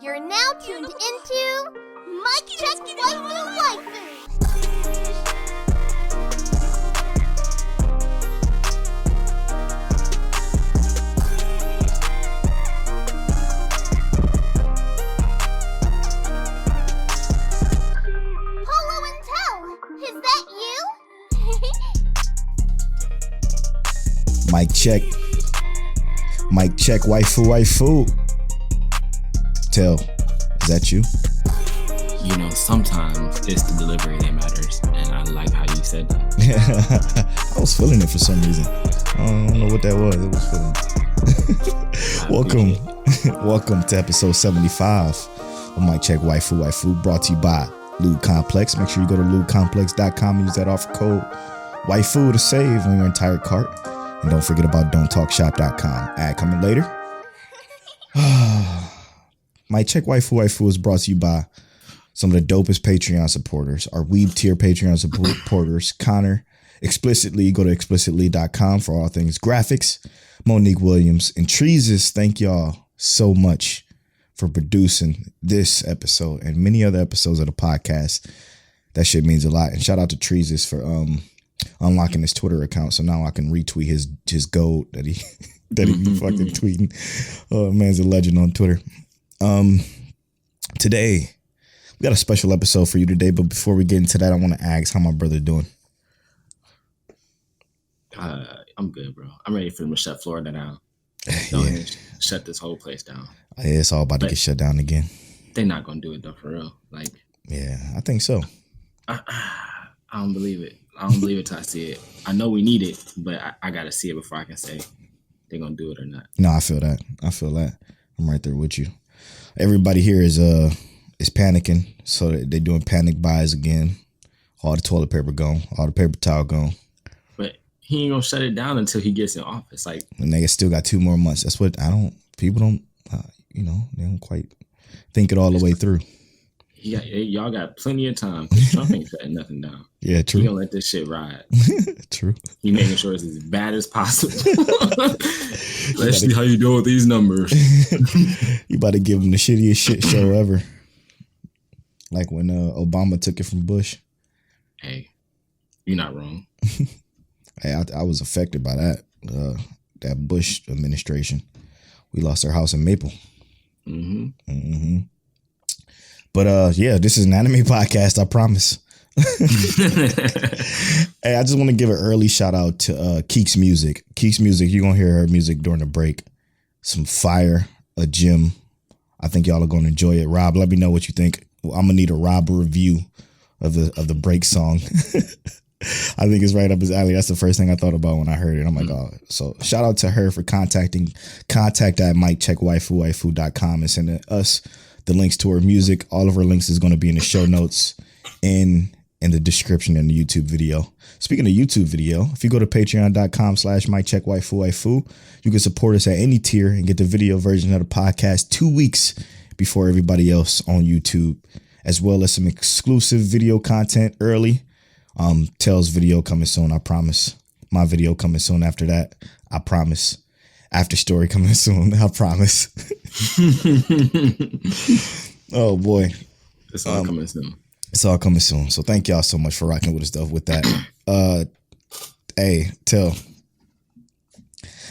You're now tuned into Mic Check Waifu. Polo and Tell, is that you? Mic check. Mic check, waifu. Tell, is that you? You know, sometimes it's the delivery that matters, and I like how you said that. I was feeling it for some reason. I don't know what that was. It was feeling. Welcome to episode 75 of Mic Check Waifu, brought to you by Lube Complex. Make sure you go to lubecomplex.com and use that offer code waifu to save on your entire cart. And don't forget about don'ttalkshop.com. Ad coming later. Mic Check Waifu is brought to you by some of the dopest Patreon supporters. Our Weeb tier Patreon supporters, Connor, Explicitly. Go to explicitly.com for all things graphics. Monique Williams and Treeses. Thank y'all so much for producing this episode and many other episodes of the podcast. That shit means a lot. And shout out to Treeses for unlocking his Twitter account, so now I can retweet his gold that he be fucking tweeting. Oh, man's a legend on Twitter. Today we got a special episode for you today, but before we get into that, I want to ask how my brother doing. I'm good, bro. I'm ready for them to shut Florida down. Yeah. Shut this whole place down. Yeah, it's all about to get shut down again. They're not gonna do it though, for real. Like, yeah, I think so. I don't believe it. I don't believe it till I see it. I know we need it, but I gotta see it before I can say they're gonna do it or not. No, I feel that. I'm right there with you. Everybody here is panicking, so they're doing panic buys again. All the toilet paper gone, all the paper towel gone. But he ain't gonna shut it down until he gets in office. Like, and they still got 2 more months. That's what people don't, they don't quite think it all the way through. Yeah, y'all got plenty of time. Trump ain't shutting nothing down. Yeah, true. He gonna let this shit ride. True. He making sure it's as bad as possible. Let's see how you do with these numbers. You about to give him the shittiest shit show ever. Like when Obama took it from Bush. Hey, you're not wrong. Hey, I was affected by that Bush administration. We lost our house in Maple. But yeah, this is an anime podcast, I promise. Hey, I just want to give an early shout out to Keeks Music. Keeks Music, you're gonna hear her music during the break. Some fire, a gem. I think y'all are gonna enjoy it. Rob, let me know what you think. I'm gonna need a Rob review of the break song. I think it's right up his alley. That's the first thing I thought about when I heard it. I'm like, oh, so shout out to her for contact at miccheckwaifu.com and sending us the links to her music. All of her links is going to be in the show notes in the description in the YouTube video. Speaking of YouTube video, if you go to patreon.com/miccheckwaifu, you can support us at any tier and get the video version of the podcast 2 weeks before everybody else on YouTube, as well as some exclusive video content early. Tell's video coming soon, I promise. My video coming soon after that, I promise. After story coming soon, I promise. Oh boy, it's all coming soon. It's all coming soon. So thank y'all so much for rocking with us stuff with that. Hey, Tell.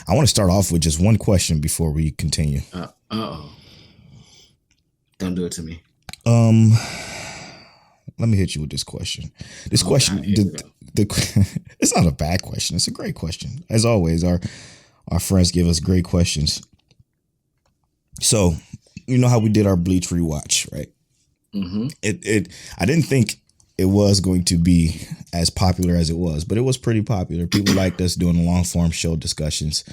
I want to start off with just one question before we continue. Uh-oh. Don't do it to me. Let me hit you with this question. This question, it's not a bad question. It's a great question. As always, our friends give us great questions. So, you know how we did our Bleach rewatch, right? I didn't think it was going to be as popular as it was, but it was pretty popular. People liked us doing long form show discussions.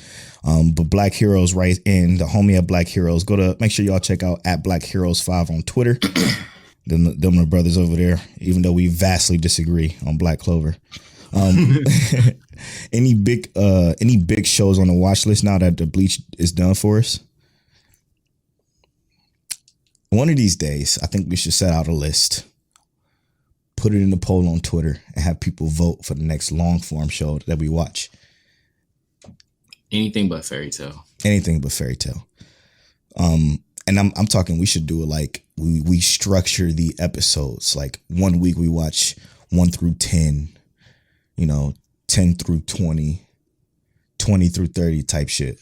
But Black Heroes right in, the homie at Black Heroes, make sure y'all check out at Black Heroes 5 on Twitter. Them the brothers over there, even though we vastly disagree on Black Clover. Any big shows on the watch list now that the Bleach is done for us? One of these days, I think we should set out a list, put it in the poll on Twitter, and have people vote for the next long form show that we watch. Anything but fairy tale. Anything but fairy tale. And I'm talking. We should do it like we structure the episodes. Like 1 week we watch 1 through 10. 10 through 20, 20 through 30 type shit.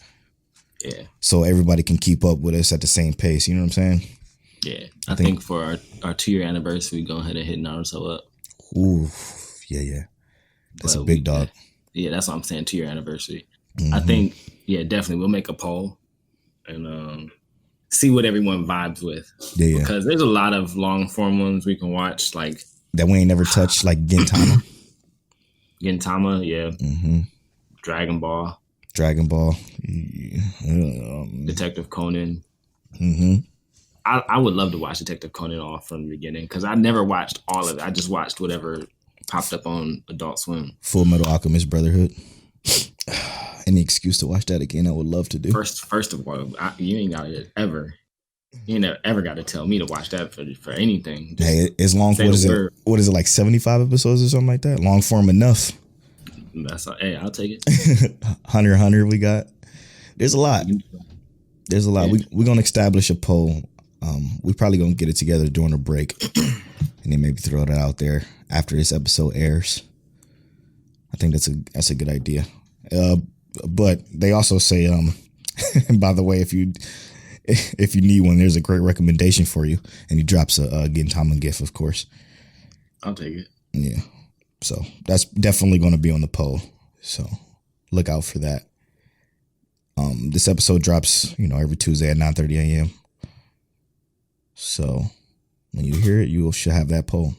Yeah. So everybody can keep up with us at the same pace. You know what I'm saying? Yeah. I think for our 2-year anniversary, we go ahead and hit Naruto up. Ooh, yeah. That's a big dog. Yeah, that's what I'm saying. 2-year anniversary. I think, definitely we'll make a poll and see what everyone vibes with. Yeah. Because there's a lot of long form ones we can watch, like that we ain't never touched, like Gintama. Gintama, yeah. Mm-hmm. Dragon Ball. Detective Conan. Mm-hmm. I would love to watch Detective Conan all from the beginning because I never watched all of it. I just watched whatever popped up on Adult Swim. Full Metal Alchemist Brotherhood. Any excuse to watch that again, I would love to do. First of all, you ain't ever got to tell me to watch that for anything. Just hey, it's long. What is it like 75 episodes or something like that? Long form enough. Hey, I'll take it. Hunter x Hunter, we got. There's a lot. Yeah. We're gonna establish a poll. We probably gonna get it together during a break, and then maybe throw that out there after this episode airs. I think that's a good idea. But they also say, by the way, if you need one, there's a great recommendation for you, and he drops a Gintama GIF, of course. I'll take it. Yeah. So that's definitely going to be on the poll. So look out for that. This episode drops, every Tuesday at 9:30 a.m. So when you hear it, you should have that poll.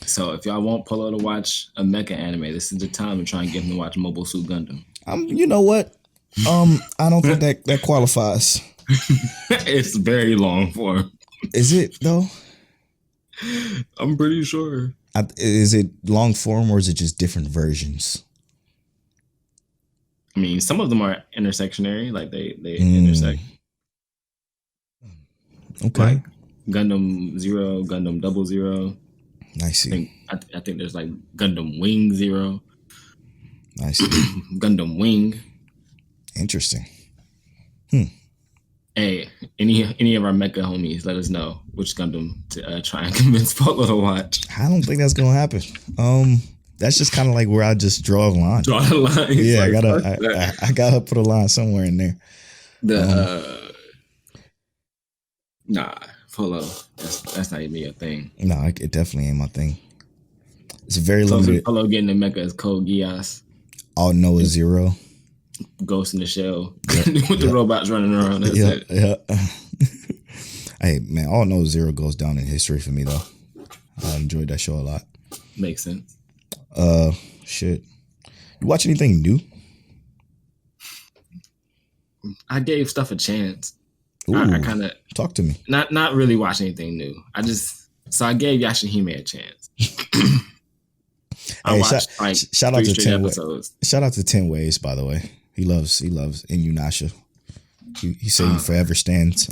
So if y'all want Polo to watch a mecha anime, this is the time to try and get him to watch Mobile Suit Gundam. You know what? I don't think that qualifies. It's very long form. Is it though? I'm pretty sure. Is it long form or is it just different versions? I mean, some of them are intersectionary, like they intersect. Okay. Like Gundam 0, Gundam 00. I see. I think there's like Gundam Wing 0. I see. Gundam Wing. Interesting. Hey, any of our mecha homies, let us know which Gundam to try and convince Polo to watch. I don't think that's gonna happen. That's just kind of like where I just draw a line. Draw the line. Yeah, like, I gotta put a line somewhere in there. Nah, Polo. That's not even your thing. No, it definitely ain't my thing. It's very limited. Polo getting the mecha is Code Geass. All No is Zero. Ghost in the Shell with the robots running around. That's it. Yeah. Hey man, All No Zero goes down in history for me though. I enjoyed that show a lot. Makes sense. Shit. You watch anything new? I gave stuff a chance. Ooh, I kind of talk to me. Not really watch anything new. I gave Yashahime a chance. I watched shout out to 10 episodes. Shout out to 10 Ways, by the way. He loves Inuyasha. He said he forever stands.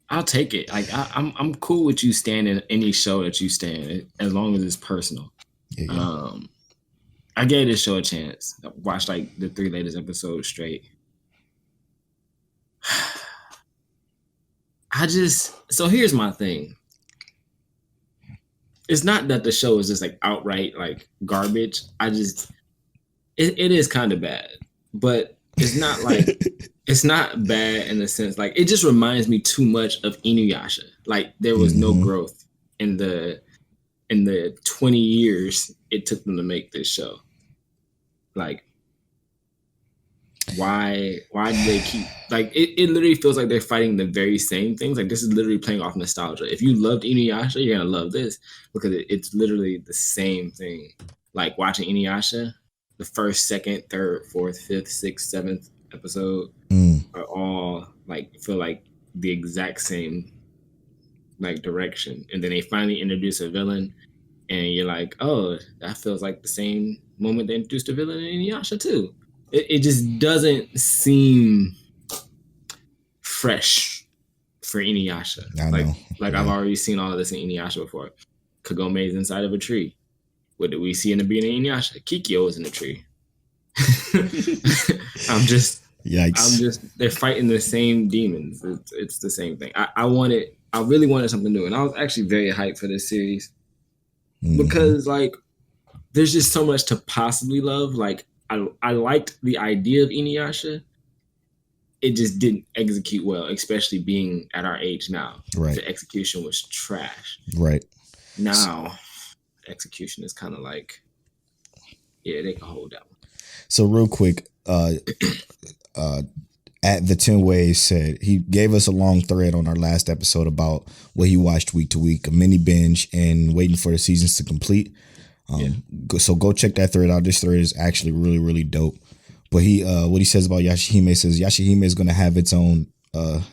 I'll take it. Like I'm cool with you standing any show that you stand as long as it's personal. Yeah. I gave this show a chance. I watched like the 3 latest episodes straight. So here's my thing. It's not that the show is just like outright like garbage. It is kind of bad, but it's not like it's not bad in the sense like it just reminds me too much of Inuyasha. Like there was no growth in the 20 years it took them to make this show. Like why do they keep like it literally feels like they're fighting the very same things. Like this is literally playing off nostalgia. If you loved Inuyasha, you're gonna love this because it's literally the same thing. Like watching Inuyasha, the first, second, third, fourth, fifth, sixth, seventh episode are all like feel like the exact same like direction. And then they finally introduce a villain and you're like, oh, that feels like the same moment they introduced a villain in Inuyasha too. It just doesn't seem fresh for Inuyasha. Like I've already seen all of this in Inuyasha before. Kagome is inside of a tree. What did we see in the beginning of Inuyasha? Kikyo was in a tree. I'm just Yikes. they're fighting the same demons. It's the same thing. I really wanted something new, and I was actually very hyped for this series because like there's just so much to possibly love. Like I liked the idea of Inuyasha. It just didn't execute well, especially being at our age now. Right. The execution was trash. Right. Now, execution is kind of like, yeah, they can hold that one. So real quick, at the 10 Ways said he gave us a long thread on our last episode about what he watched week to week, a mini binge and waiting for the seasons to complete. So go check that thread out. This thread is actually really, really dope. But he what he says about Yashahime says Yashahime is going to have its own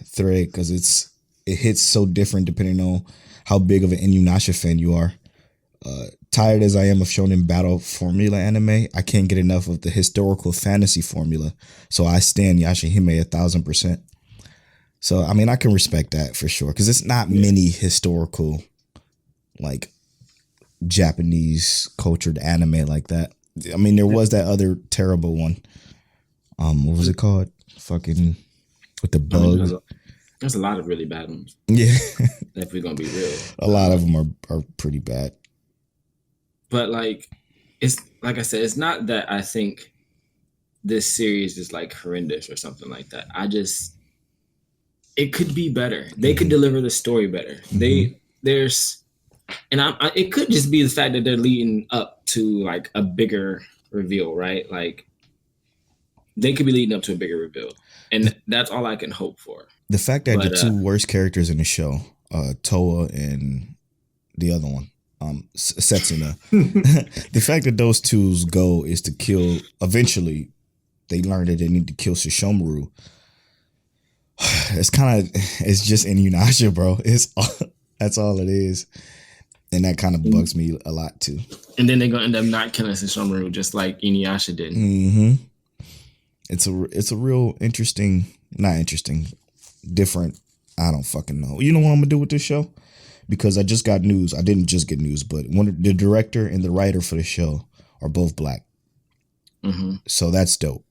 thread because it hits so different depending on how big of an Inuyasha fan you are. Tired as I am of shonen battle formula anime, I can't get enough of the historical fantasy formula. So I stand Yashahime 1,000%. So I mean, I can respect that for sure because it's not many historical, like Japanese cultured anime like that. I mean, there was that other terrible one. What was it called? Fucking with the bug. I mean, there's a lot of really bad ones. Yeah, if we're gonna be real, a lot of them are pretty bad. But like, it's like I said, it's not that I think this series is like horrendous or something like that. It could be better. They could deliver the story better. It could just be the fact that they're leading up to like a bigger reveal, right? Like they could be leading up to a bigger reveal, and that's all I can hope for. The fact that the two worst characters in the show, Toa and the other one, Setsuna, the fact that those two's goal is to kill. Eventually, they learn that they need to kill Sesshomaru. It's just Inuyasha, bro. That's all it is. And that kind of bugs me a lot too. And then they're gonna end up not killing Sesshomaru just like Inuyasha did. Mm-hmm. It's a real different. I don't fucking know. You know what I'm gonna do with this show? Because I just got news. I didn't just get news, but the director and the writer for the show are both black. Mm-hmm. So that's dope.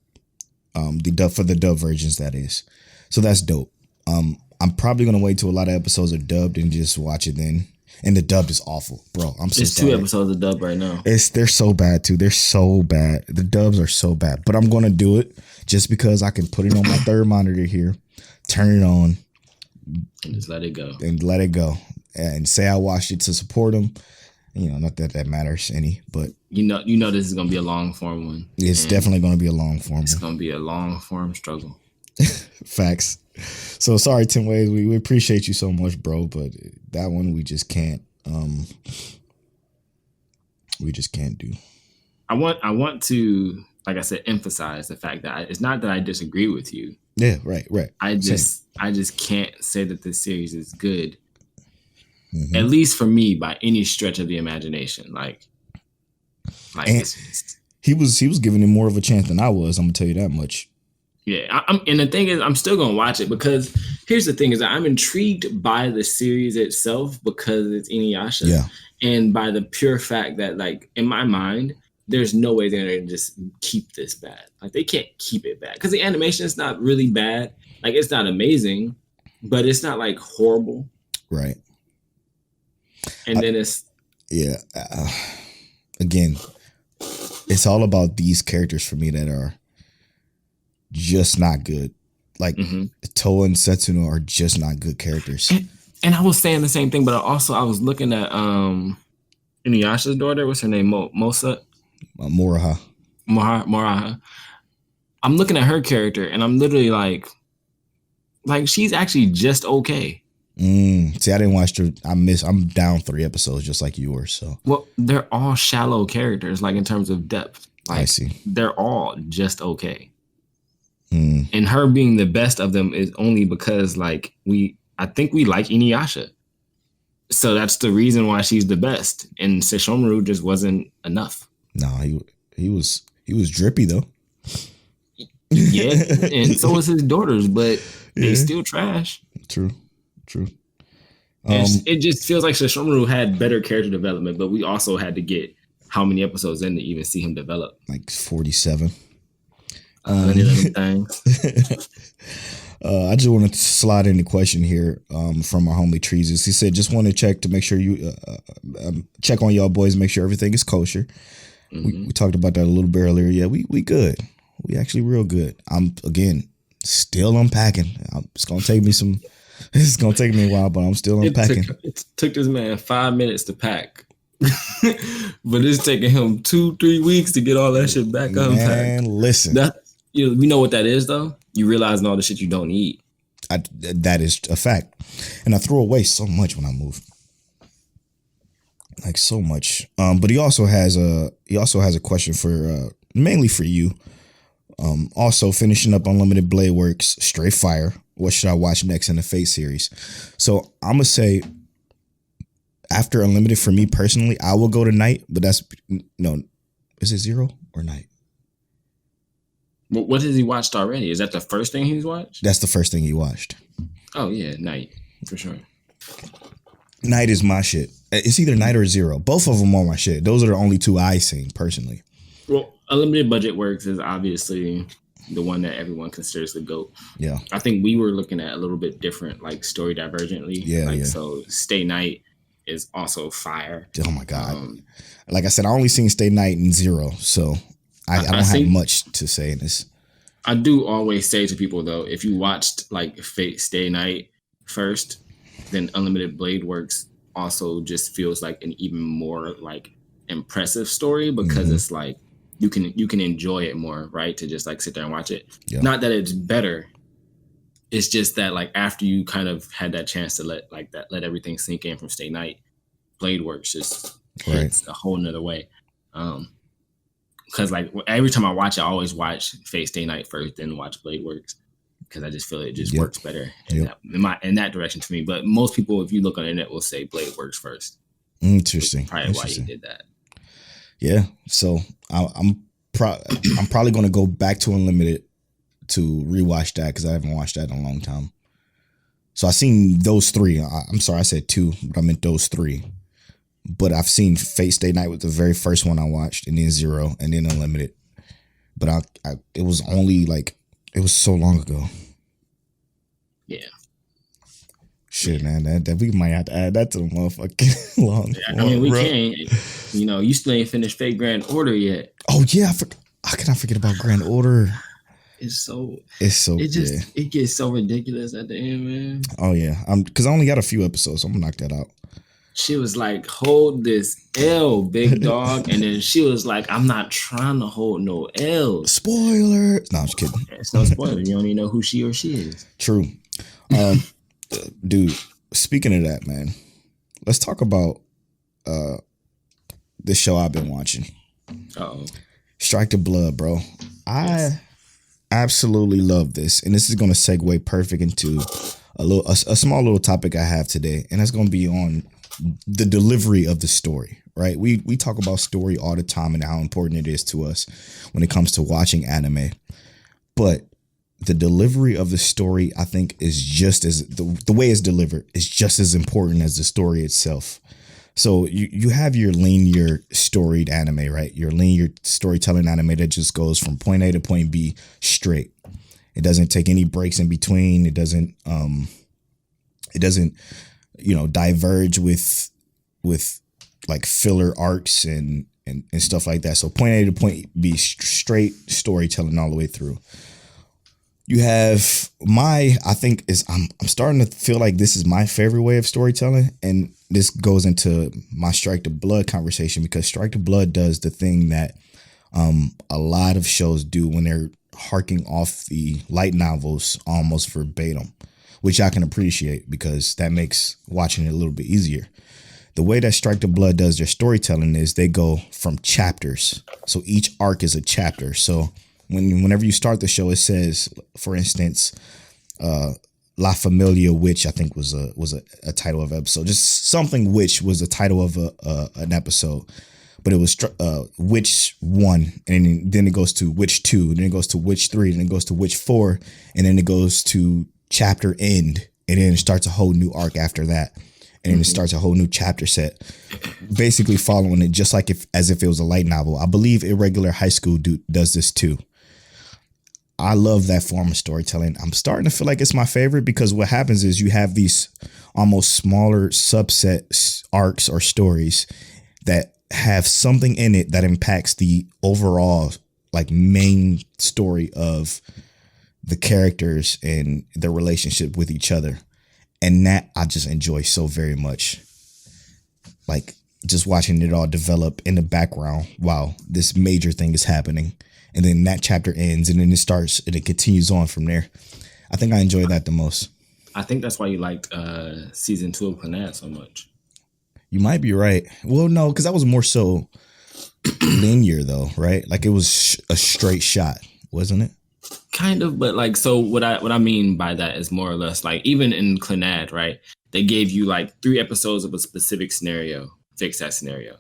For the dub versions, that is. So that's dope. I'm probably gonna wait till a lot of episodes are dubbed and just watch it then. And the dub is awful, bro. I'm so sorry. 2 episodes of dub right now. They're so bad too. They're so bad. The dubs are so bad. But I'm gonna do it just because I can put it on my third monitor here, turn it on, and just let it go. And say I watched it to support them. You know, not that matters any, but you know this is gonna be a long form one. It's definitely gonna be a long form. It's gonna be a long form struggle. Facts. So sorry, Tim Ways. We appreciate you so much, bro, but that one we just can't. We just can't do. I want to, like I said, emphasize the fact that it's not that I disagree with you. Yeah, right. I just can't say that this series is good. Mm-hmm. At least for me, by any stretch of the imagination. Like he was giving him more of a chance than I was. I'm gonna tell you that much. Yeah, and the thing is, I'm still gonna watch it because here's the thing: is that I'm intrigued by the series itself because it's Inuyasha, and by the pure fact that, like, in my mind, there's no way they're gonna just keep this bad. Like, they can't keep it bad because the animation is not really bad. Like, it's not amazing, but it's not like horrible, right? And then it's again, it's all about these characters for me that are just not good. Like Toa and Setsuna are just not good characters. And I was saying the same thing, but also I was looking at Inuyasha's daughter. What's her name? Mosa? Moraha. I'm looking at her character and I'm literally like she's actually just okay. See, I didn't watch her. I'm down 3 episodes just like you were. So well, they're all shallow characters, like in terms of depth. Like, I see. They're all just okay. And her being the best of them is only because I think we like Inuyasha. So that's the reason why she's the best. And Sesshomaru just wasn't enough. No, he was drippy though. Yeah, and so was his daughters, but they still trash. True. It just feels like Sesshomaru had better character development, but we also had to get how many episodes in to even see him develop? Like 47. Plenty of them things. I just want to slide in a question here from our homie Treeses. He said, just want to check to make sure you check on y'all boys, make sure everything is kosher. We talked about that a little bit earlier. Yeah, we good. We actually real good. I'm, again, still unpacking. It's going to take me it's going to take me a while, but I'm still unpacking. It took this man 5 minutes to pack. But it's taking him 2-3 weeks to get all that shit back unpacked. Man, listen. We know what that is, though. You realize all the shit you don't eat. That is a fact. And I throw away so much when I move. Like so much. But he also has a question for mainly for you. Also finishing up Unlimited Blade Works, straight fire. What should I watch next in the Fate series? So I'm gonna say after Unlimited, for me personally, I will go to Night, but is it Zero or Night? What has he watched already? Is that the first thing he's watched? That's the first thing he watched. Oh yeah, Night for sure. Night is my shit. It's either Night or Zero. Both of them are my shit. Those are the only two I seen personally. Well, Unlimited Budget Works is obviously the one that everyone considers the GOAT. Yeah. I think we were looking at a little bit different, like story divergently. Yeah. So Stay Night is also fire. Oh my God. Like I said, I only seen Stay Night and Zero, so I don't have much to say in this. I do always say to people though, if you watched like Fate Stay Night first, then Unlimited Blade Works also just feels like an even more like impressive story because it's like you can enjoy it more, right? To just like sit there and watch it. Yeah. Not that it's better. It's just that like after you kind of had that chance to let everything sink in from Stay Night, Blade Works just hits a whole nother way. Because like every time I watch it, I always watch Fate Stay Night first, then watch Blade Works. Because I just feel it just works better in that direction to me. But most people, if you look on the internet, will say Blade Works first. Interesting. Probably why he did that. Yeah. So I'm probably going to go back to Unlimited to rewatch that because I haven't watched that in a long time. So I've seen those three. I'm sorry, I said two, but I meant those three. But I've seen Fate Stay Night with the very first one I watched, and then Zero, and then Unlimited. But it was only like, it was so long ago. Yeah. Shit, man, that we might have to add that to the motherfucking long. Yeah, I mean, we can't. You still ain't finished Fate Grand Order yet. Oh yeah, how can I forget about Grand Order? It gets so ridiculous at the end, man. Oh yeah, because I only got a few episodes, so I'm gonna knock that out. She was like, hold this L, big dog. And then she was like, I'm not trying to hold no L. Spoiler. No, I'm just kidding. It's no spoiler. You don't even know who she or she is. True. Dude, speaking of that, man, let's talk about this show I've been watching. Uh-oh. Strike the Blood, bro. I absolutely love this. And this is going to segue perfect into a small little topic I have today. And that's going to be on the delivery of the story, right? We talk about story all the time and how important it is to us when it comes to watching anime. But the delivery of the story, I think, is just as the way it's delivered is just as important as the story itself. So you have your linear storied anime, right? Your linear storytelling anime that just goes from point A to point B straight. It doesn't take any breaks in between. It doesn't diverge with like filler arcs and stuff like that. So point A to point B, straight storytelling all the way through. You have I'm starting to feel like this is my favorite way of storytelling. And this goes into my Strike the Blood conversation because Strike the Blood does the thing that a lot of shows do when they're harking off the light novels almost verbatim, which I can appreciate because that makes watching it a little bit easier. The way that Strike the Blood does their storytelling is they go from chapters. So each arc is a chapter. So whenever you start the show, it says, for instance, La Familia Witch, I think was a title of an episode. Just something which was the title of an episode. But it was Witch 1, and then it goes to Witch 2, then it goes to Witch 3, then it goes to Witch 4, and then it goes to chapter end, and then it starts a whole new arc after that, and then it starts a whole new chapter set, basically following it just like as if it was a light novel. I believe Irregular High School does this too. I love that form of storytelling. I'm starting to feel like it's my favorite because what happens is you have these almost smaller subset arcs or stories that have something in it that impacts the overall like main story of the characters and their relationship with each other. And that I just enjoy so very much. Like just watching it all develop in the background while this major thing is happening. And then that chapter ends and then it starts and it continues on from there. I think I enjoy that the most. I think that's why you liked season 2 of Clannad so much. You might be right. Well, no, because that was more so linear though, right? Like it was a straight shot, wasn't it? Kind of, but like, so what I mean by that is more or less like even in Clannad, right? They gave you like 3 episodes of a specific scenario, fix that scenario.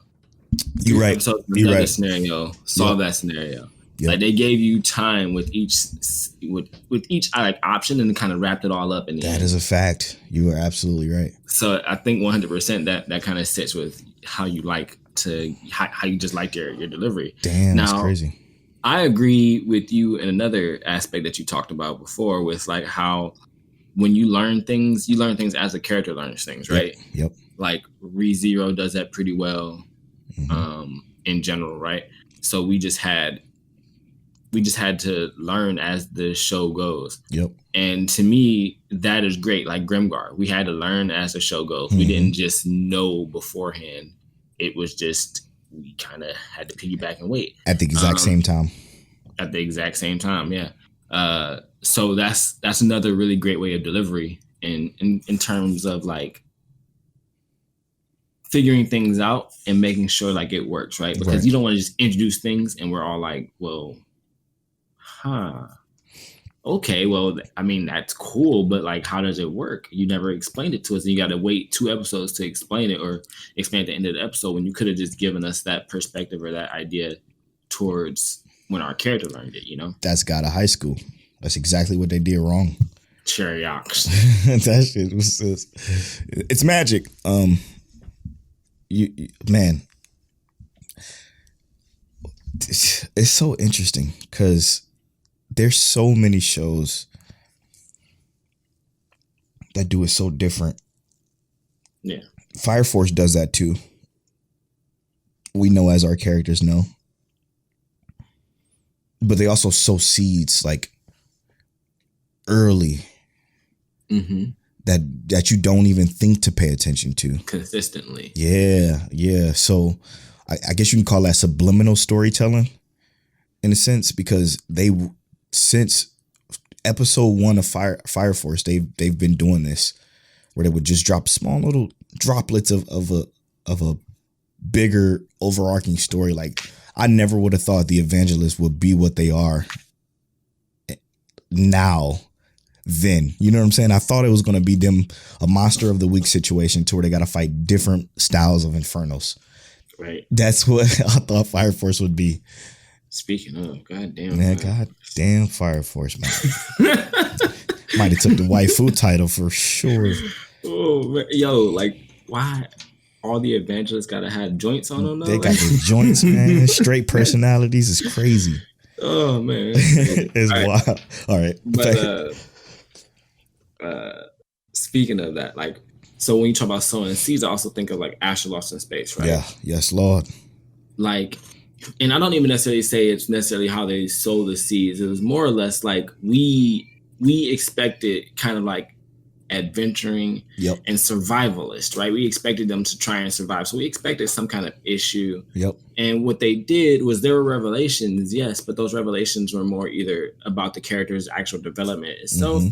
You're right. You're right. Scenario, solve that scenario. Yep. Like they gave you time with each like option and kind of wrapped it all up in the end. That is a fact. You are absolutely right. So I think 100% that kind of sits with how you like to how you just like your delivery. Damn, that's crazy. I agree with you in another aspect that you talked about before with like how when you learn things as a character learns things, right? Yep. Like ReZero does that pretty well in general, right? So we just had to learn as the show goes. Yep. And to me, that is great. Like Grimgar, we had to learn as the show goes. We didn't just know beforehand. It was just, we kind of had to piggyback and wait. At the exact same time. At the exact same time, yeah. So that's another really great way of delivery in terms of like figuring things out and making sure like it works, right? Because you don't want to just introduce things and we're all like, well, okay, well, I mean, that's cool, but like, how does it work? You never explained it to us, and you got to wait 2 episodes to explain it or explain at the end of the episode when you could have just given us that perspective or that idea towards when our character learned it, you know? That's got a high school. That's exactly what they did wrong. Cherry ox. That shit was it's magic. Man, it's so interesting because there's so many shows that do it so different. Yeah. Fire Force does that too. We know as our characters know. But they also sow seeds like early that you don't even think to pay attention to. Consistently. Yeah. So I guess you can call that subliminal storytelling in a sense because since episode 1 of Fire Force, they've been doing this where they would just drop small little droplets of a bigger overarching story. Like I never would have thought the Evangelists would be what they are now. Then, you know what I'm saying? I thought it was going to be them a monster of the week situation to where they got to fight different styles of Infernos. Right. That's what I thought Fire Force would be. Speaking of, goddamn. Man, goddamn Fire Force, man. Might have took the waifu title for sure. Oh, man. Yo, like, why all the Evangelists got to have joints on them, though? They got the joints, man. Straight personalities is crazy. Oh, man. It's wild. All right. But, speaking of that, like, so when you talk about sowing seeds, I also think of, like, Astro Lost in Space, right? Yeah. Yes, Lord. Like, and I don't even necessarily say it's necessarily how they sow the seeds. It was more or less like we expected kind of like adventuring and survivalist, right? We expected them to try and survive. So we expected some kind of issue. Yep. And what they did was there were revelations, yes, but those revelations were more either about the character's actual development itself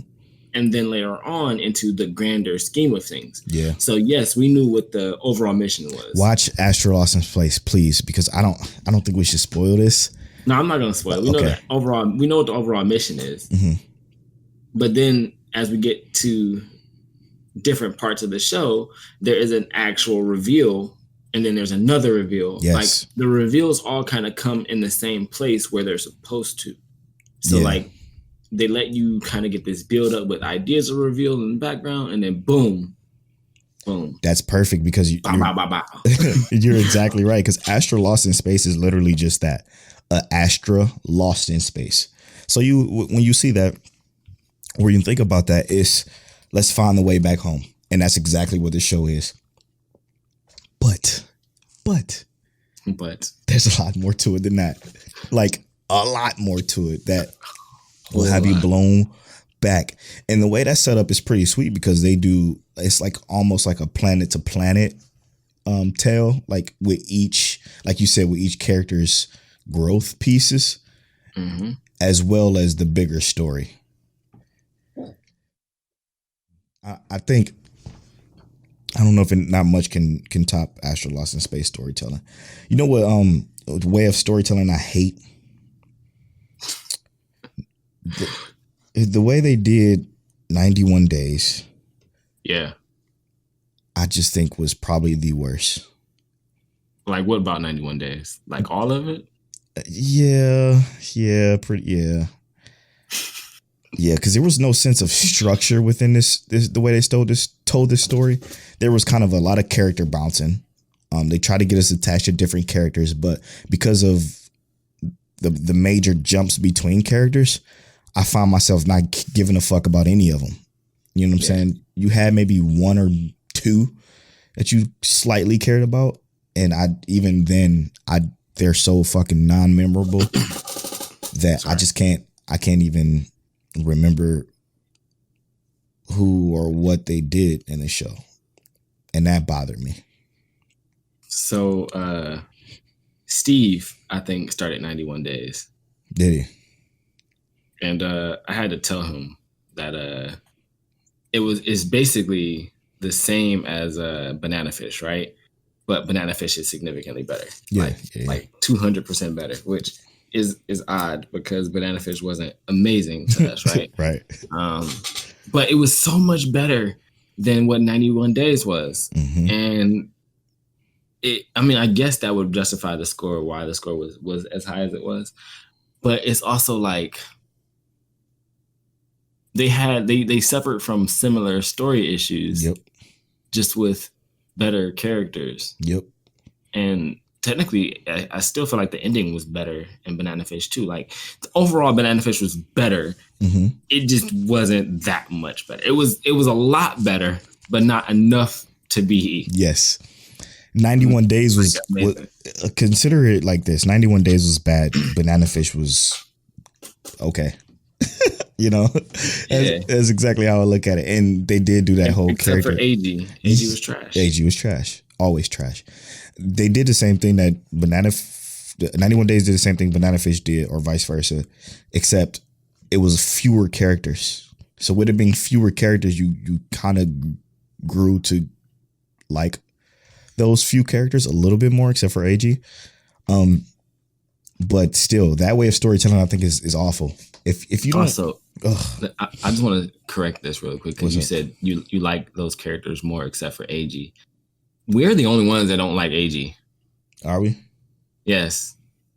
and then later on into the grander scheme of things. Yeah. So yes, we knew what the overall mission was. Watch Astro Lost in Space, please, because I don't think we should spoil this. No, I'm not gonna spoil it. We know that overall, we know what the overall mission is. But then as we get to different parts of the show, there is an actual reveal, and then there's another reveal. Yes. Like the reveals all kind of come in the same place where they're supposed to. So like they let you kind of get this build up with ideas of reveal in the background, and then boom. That's perfect because you're exactly right. Because Astro Lost in Space is literally just that, a Astra lost in space. So when you see that, or you think about that, is let's find the way back home, and that's exactly what this show is. But there's a lot more to it than that. Like a lot more to it that will have you blown back. And the way that's set up is pretty sweet because it's like almost like a planet to planet tale, like with each, like you said, with each character's growth pieces, as well as the bigger story. I think, I don't know if not much can top Astro Lost in Space storytelling. You know what way of storytelling I hate? The way they did 91 Days. Yeah. I just think was probably the worst. Like what about 91 Days? Like all of it? Yeah, because there was no sense of structure within this the way they told this story. There was kind of a lot of character bouncing. They tried to get us attached to different characters, but because of the major jumps between characters, I found myself not giving a fuck about any of them. You know what I'm saying? You had maybe one or two that you slightly cared about, and they're so fucking non-memorable that I can't even remember who or what they did in the show, and that bothered me. So Steve, I think, started 91 Days. Did he? And I had to tell him that it's basically the same as Banana Fish, right? But Banana Fish is significantly better. Like 200% better, which is odd because Banana Fish wasn't amazing to us, right? Right. But it was so much better than what 91 Days was. And I guess that would justify the score, why the score was as high as it was. But it's also like they suffered from similar story issues, just with better characters. And technically, I still feel like the ending was better in Banana Fish too. Like overall, Banana Fish was better. It just wasn't that much better. It was a lot better, but not enough to be. Yes. 91 Days was consider it like this. 91 Days was bad. Banana Fish was okay. You know, that's exactly how I look at it. And they did do that whole except character. For AG. AG was trash. AG was trash. Always trash. They did the same thing that 91 Days did the same thing Banana Fish did, or vice versa, except it was fewer characters. So with it being fewer characters, you kind of grew to like those few characters a little bit more, except for AG. But still, that way of storytelling, I think, is awful. If you don't, also, I just want to correct this real quick because you said you like those characters more, except for AG. We're the only ones that don't like AG. Are we? Yes.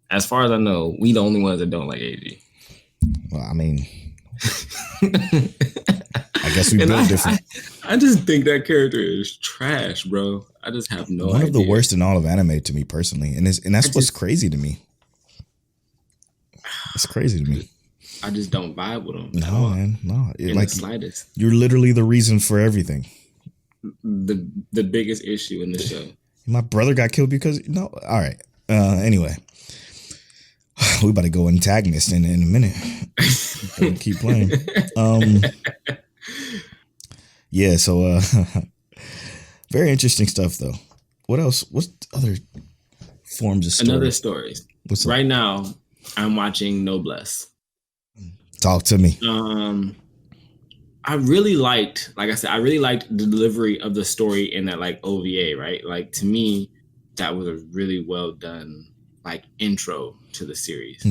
As far as I know, we the only ones that don't like AG. Well, I mean, I guess we built different. I just think that character is trash, bro. I just have no idea. One of the worst in all of anime to me personally, and that's what's crazy to me. It's crazy to me. I just don't vibe with him. No, man, no. In the slightest. You're literally the reason for everything. The biggest issue in the show. My brother got killed because no. All right. Anyway, we about to go antagonist in a minute. Keep playing. Yeah. So, very interesting stuff though. What else? What's other forms of story? Another stories. What's right now? I'm watching Noblesse. Talk to me. I really liked, like I said, the delivery of the story in that like OVA, right? Like to me, that was a really well done like intro to the series.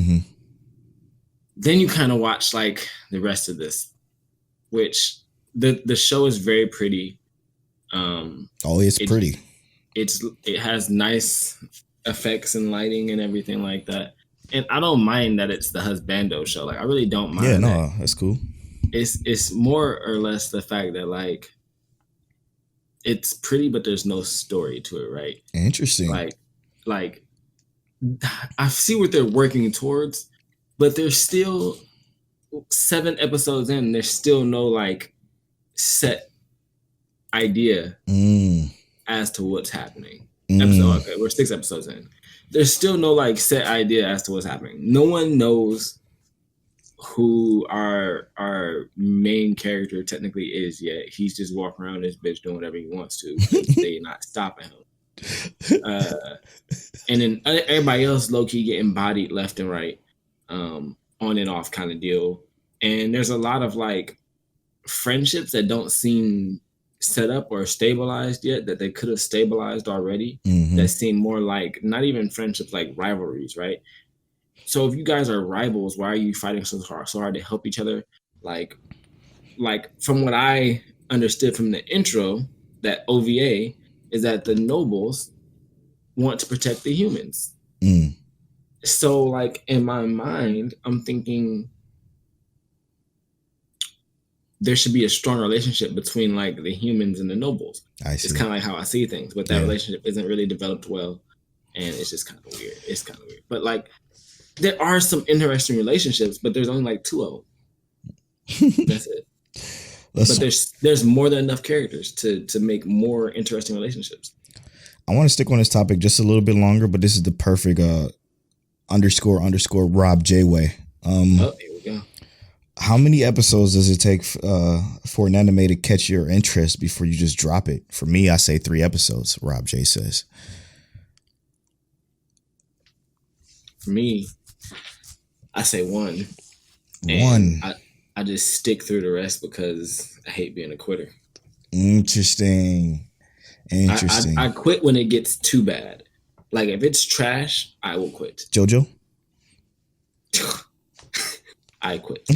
Then you kind of watch like the rest of this, which the show is very pretty. It's pretty. It has nice effects and lighting and everything like that. And I don't mind that it's the husbando show. Like I really don't mind. Yeah, no, that's cool. It's more or less the fact that like it's pretty, but there's no story to it, right? Interesting. Like I see what they're working towards, but there's still 7 episodes in. There's still no like set idea as to what's happening. Okay, we're 6 episodes in. There's still no like set idea as to what's happening. No one knows who our main character technically is yet. He's just walking around this bitch doing whatever he wants to. They not stopping him. And then everybody else low key getting bodied left and right, on and off kind of deal. And there's a lot of like friendships that don't seem set up or stabilized yet, that they could have stabilized already. That seem more like not even friendships, like rivalries, right? So if you guys are rivals, why are you fighting so hard to help each other? Like from what I understood from the intro, that OVA is that the nobles want to protect the humans. So like in my mind, I'm thinking there should be a strong relationship between like the humans and the nobles. It's kind of like how I see things, but that relationship isn't really developed well, and it's just kind of weird. It's kind of weird, but like there are some interesting relationships, but there's only like 2 of them. That's it. But there's more than enough characters to make more interesting relationships. I want to stick on this topic just a little bit longer, but this is the perfect _ Rob J way. Here we go. How many episodes does it take for an anime to catch your interest before you just drop it? For me, I say 3 episodes. Rob J says. For me, I say 1. I just stick through the rest because I hate being a quitter. Interesting. I quit when it gets too bad. Like if it's trash, I will quit. JoJo? I quit.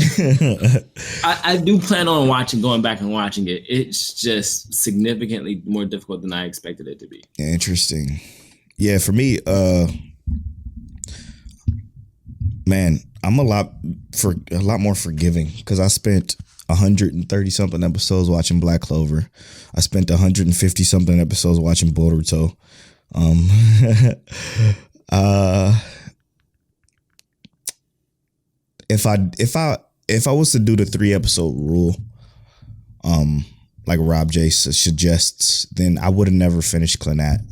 I do plan on going back and watching it. It's just significantly more difficult than I expected it to be. Interesting. Yeah, for me, man, I'm a lot more forgiving because I spent 130 something episodes watching Black Clover. I spent 150 something episodes watching Boruto. If I was to do the 3 episode rule, like Rob J suggests, then I would have never finished Clannad,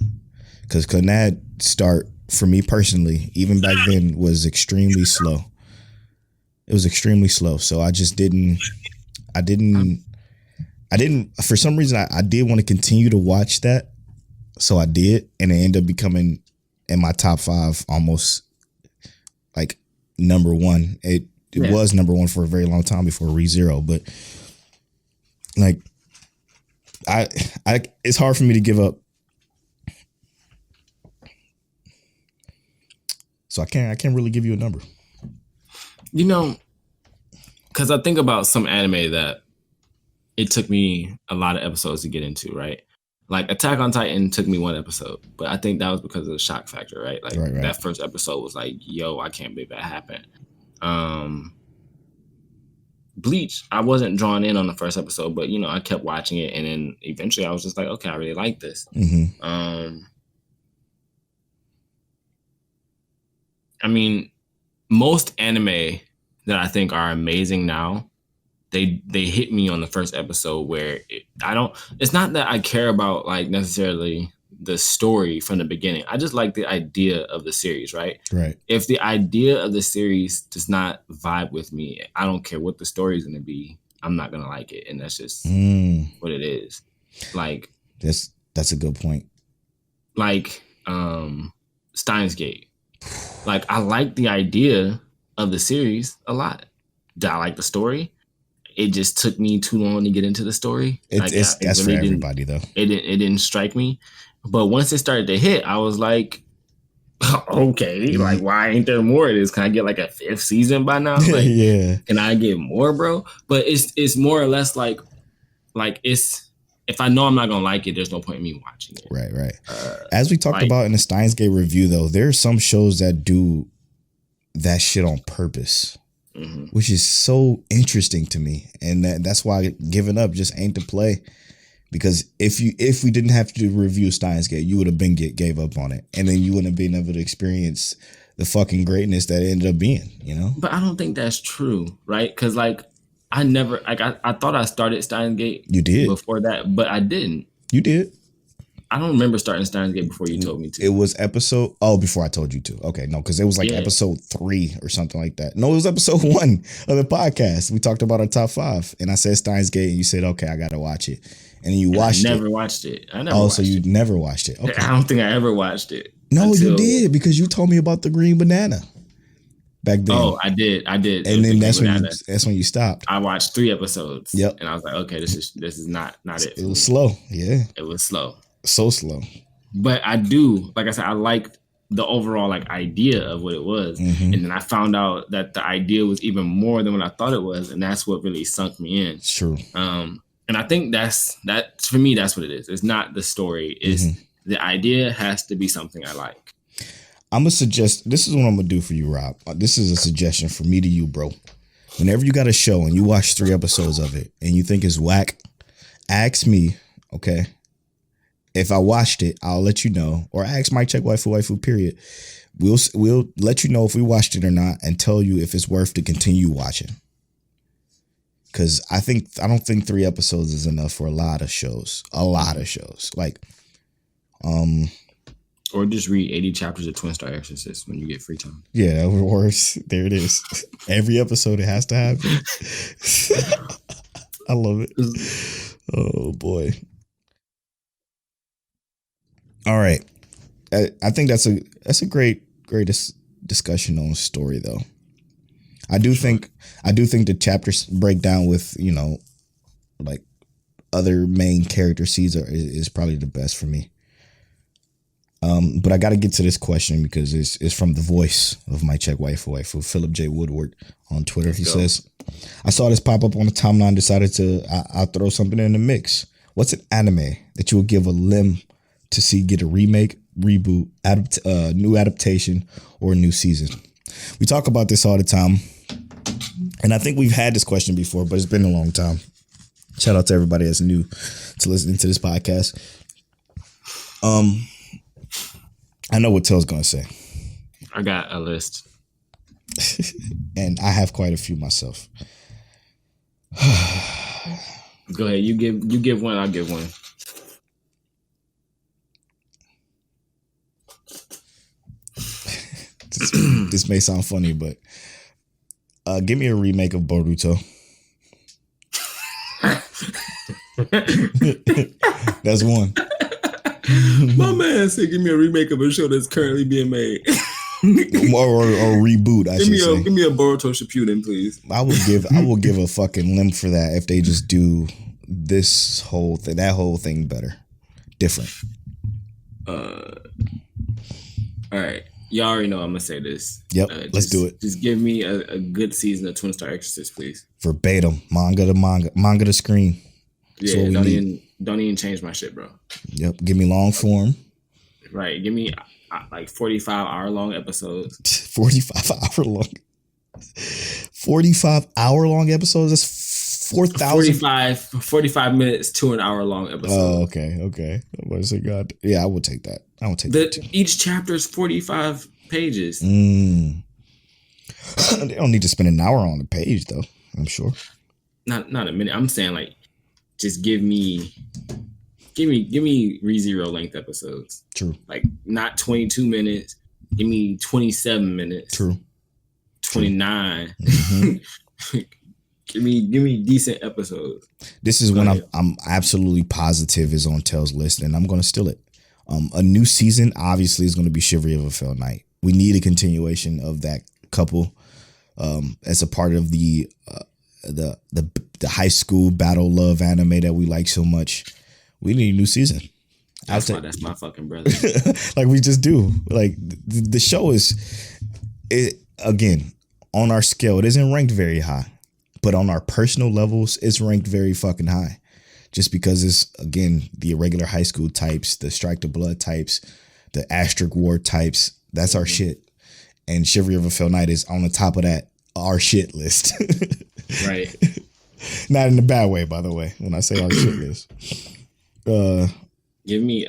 because Clannad start for me personally, even back then, was extremely slow. It was extremely slow, so I just didn't. For some reason, I did want to continue to watch that, so I did, and it ended up becoming in my top 5 almost like number 1. It was number 1 for a very long time before ReZero, but like I it's hard for me to give up. So I can't really give you a number. You know, because I think about some anime that it took me a lot of episodes to get into, right? Like Attack on Titan took me 1 episode, but I think that was because of the shock factor, right? Like right. That first episode was like, yo, I can't believe that happened. Bleach, I wasn't drawn in on the first episode, but I kept watching it, and then eventually I was just like, okay, I really like this. I mean, most anime that I think are amazing now, they hit me on the first episode where it's not that I care about like necessarily the story from the beginning. I just like the idea of the series, right? Right. If the idea of the series does not vibe with me, I don't care what the story is going to be. I'm not going to like it. And that's just what it is. Like, that's a good point. Like, Steins Gate. Like, I like the idea of the series a lot. Did I like the story? It just took me too long to get into the story. That's really for everybody, though. It didn't strike me. But once it started to hit, I was like, okay, like, why ain't there more of this? Can I get like a 5th season by now? Like, yeah. Can I get more, bro? But it's more or less like it's, if I know I'm not gonna like it, there's no point in me watching it. Right. As we talked about in the Steins Gate review, though, there are some shows that do that shit on purpose, which is so interesting to me, and that's why giving up just ain't the play. Because if we didn't have to review Steins Gate, you would have been gave up on it, and then you wouldn't have been able to experience the fucking greatness that it ended up being. You know. But I don't think that's true, right? Because like I never like I thought I started Steins Gate. You did before that, but I didn't. You did. I don't remember starting Steins Gate before you told me to. It was before I told you to. Okay, no, because it was like episode 3 or something like that. No, it was episode 1 of the podcast. We talked about our top 5, and I said Steins Gate, and you said, "Okay, I got to watch it," and you watched it. I never watched it. So you never watched it? Okay. I don't think I ever watched it. No, you did, because you told me about the green banana back then. Oh, I did. And then that's when you stopped. I watched 3 episodes. Yep. And I was like, okay, this is not it. It was slow. Yeah. It was slow. So slow. But I do, like I said, I liked the overall like idea of what it was. Mm-hmm. And then I found out that the idea was even more than what I thought it was. And that's what really sunk me in. It's true. And I think that for me, that's what it is. It's not the story. It's the idea has to be something I like. I'm going to suggest, this is what I'm going to do for you, Rob. This is a suggestion from me to you, bro. Whenever you got a show and you watch 3 episodes of it and you think it's whack, ask me, okay? If I watched it, I'll let you know. Or ask Mike Check Waifu, period. We'll let you know if we watched it or not and tell you if it's worth to continue watching. Because I don't think 3 episodes is enough for a lot of shows. Like, or just read 80 chapters of Twin Star Exorcist when you get free time. Yeah, or there it is. Every episode it has to happen. I love it. Oh boy. All right. I think that's a great discussion on story though. I do think the chapters break down with, you know, like other main character seeds is probably the best for me. But I got to get to this question because it's from the voice of my Check Waifu, Philip J. Woodward on Twitter. He says, I saw this pop up on the timeline, decided I'll throw something in the mix. What's an anime that you would give a limb to see get a remake, reboot, new adaptation, or a new season? We talk about this all the time. And I think we've had this question before, but it's been a long time. Shout out to everybody that's new to listening to this podcast. I know what Tell's gonna say. I got a list. And I have quite a few myself. Go ahead. You give one, I'll give one. This may sound funny, but give me a remake of Boruto. That's one. My man said, "Give me a remake of a show that's currently being made, or reboot." Give me a Boruto Shippuden, please. I will give a fucking limb for that if they just do this whole thing, that whole thing better, different. All right, y'all already know I'm gonna say this. Yep, let's do it. Just give me a good season of Twin Star Exorcist, please. Verbatim, manga to screen. Yeah, don't even change my shit, bro. Yep, give me long form. Right, give me like 45-hour long episodes. 45-hour long episodes. That's 4,000. 45 minutes to an hour long episode. Oh, okay. What is it, God? Yeah, I will take that. That too. Each chapter is 45 pages. They don't need to spend an hour on the page, though. I'm sure. Not a minute. I'm saying like, just give me ReZero length episodes. True. Like not 22 minutes. Give me 27 minutes. True. 29. Mm-hmm. give me decent episodes. This is when I'm absolutely positive is on Tell's list, and I'm gonna steal it. A new season obviously is gonna be Chivalry of a Fell Knight. We need a continuation of that couple as a part of the high school battle love anime that we like so much. We need a new season. That's my fucking brother. Like we just do. Like the show is, again, on our scale, it isn't ranked very high, but on our personal levels, it's ranked very fucking high. Just because it's, again, the irregular high school types, the Strike the Blood types, the Asterisk War types. That's our shit. And Chivalry of a Fell Knight is on the top of that our shit list. Right. Not in a bad way, by the way, when I say our shit list. Give me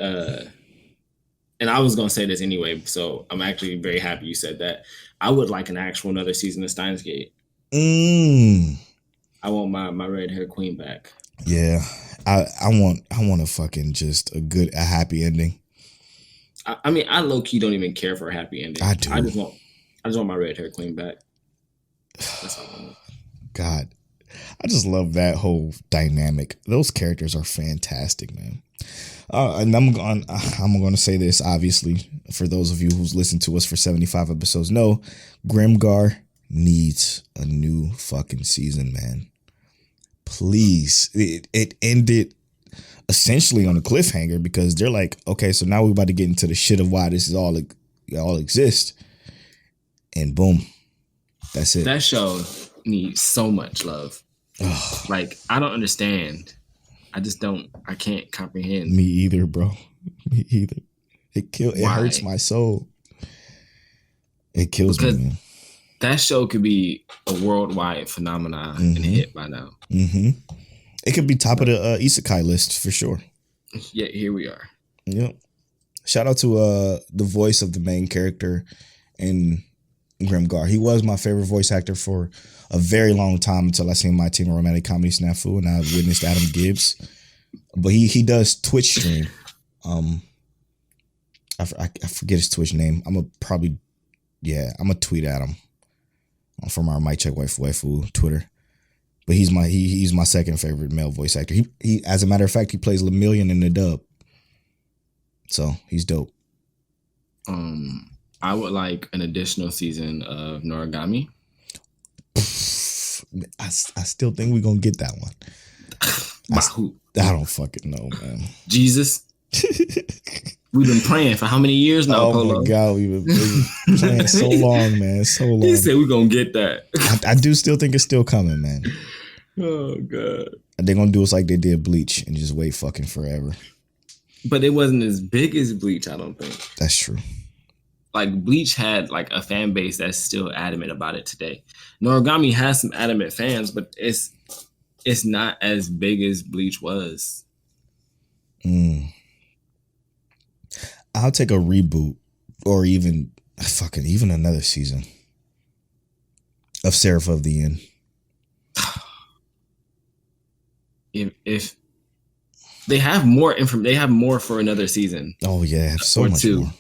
and I was gonna say this anyway, so I'm actually very happy you said that. I would like an actual another season of Steins Gate. I want my red hair queen back. Yeah, I want a fucking just a happy ending. I mean, I low key don't even care for a happy ending. I do. I just want my red hair queen back. That's all I want. God, I just love that whole dynamic. Those characters are fantastic, man. And I'm going to say this, obviously, for those of you who's listened to us for 75 episodes, no, Grimgar needs a new fucking season, man. Please. It ended essentially on a cliffhanger because they're like, okay, so now we're about to get into the shit of why this is all exists. And boom, that's it. That show needs so much love. Like, I don't understand. I can't comprehend. Me either, bro. Me either. It hurts my soul. It kills me, man. That show could be a worldwide phenomenon and hit by now. Mm-hmm. It could be top of the isekai list for sure. Yeah, here we are. Yep. Shout out to the voice of the main character in Grimgar. He was my favorite voice actor for a very long time until I seen My Team of Romantic Comedy Snafu and I witnessed Adam Gibbs. But he does Twitch stream. I forget his Twitch name. I'm gonna tweet at him from our Mic Check Waifu Twitter. But he's my second favorite male voice actor. He as a matter of fact, he plays Lemillion in the dub. So he's dope. I would like an additional season of Noragami. I still think we're gonna get that one. Who? I don't fucking know, man. Jesus. We've been praying for how many years now, Polo? Oh my God, we've been playing so long, man. So long. He said we're gonna get that. I do still think it's still coming, man. Oh God. They're gonna do us like they did Bleach and just wait fucking forever. But it wasn't as big as Bleach, I don't think. That's true. Like Bleach had like a fan base that's still adamant about it today. Noragami has some adamant fans, but it's not as big as Bleach was. I'll take a reboot or even another season of Seraph of the End. If they have more they have more for another season. Oh yeah, so much more.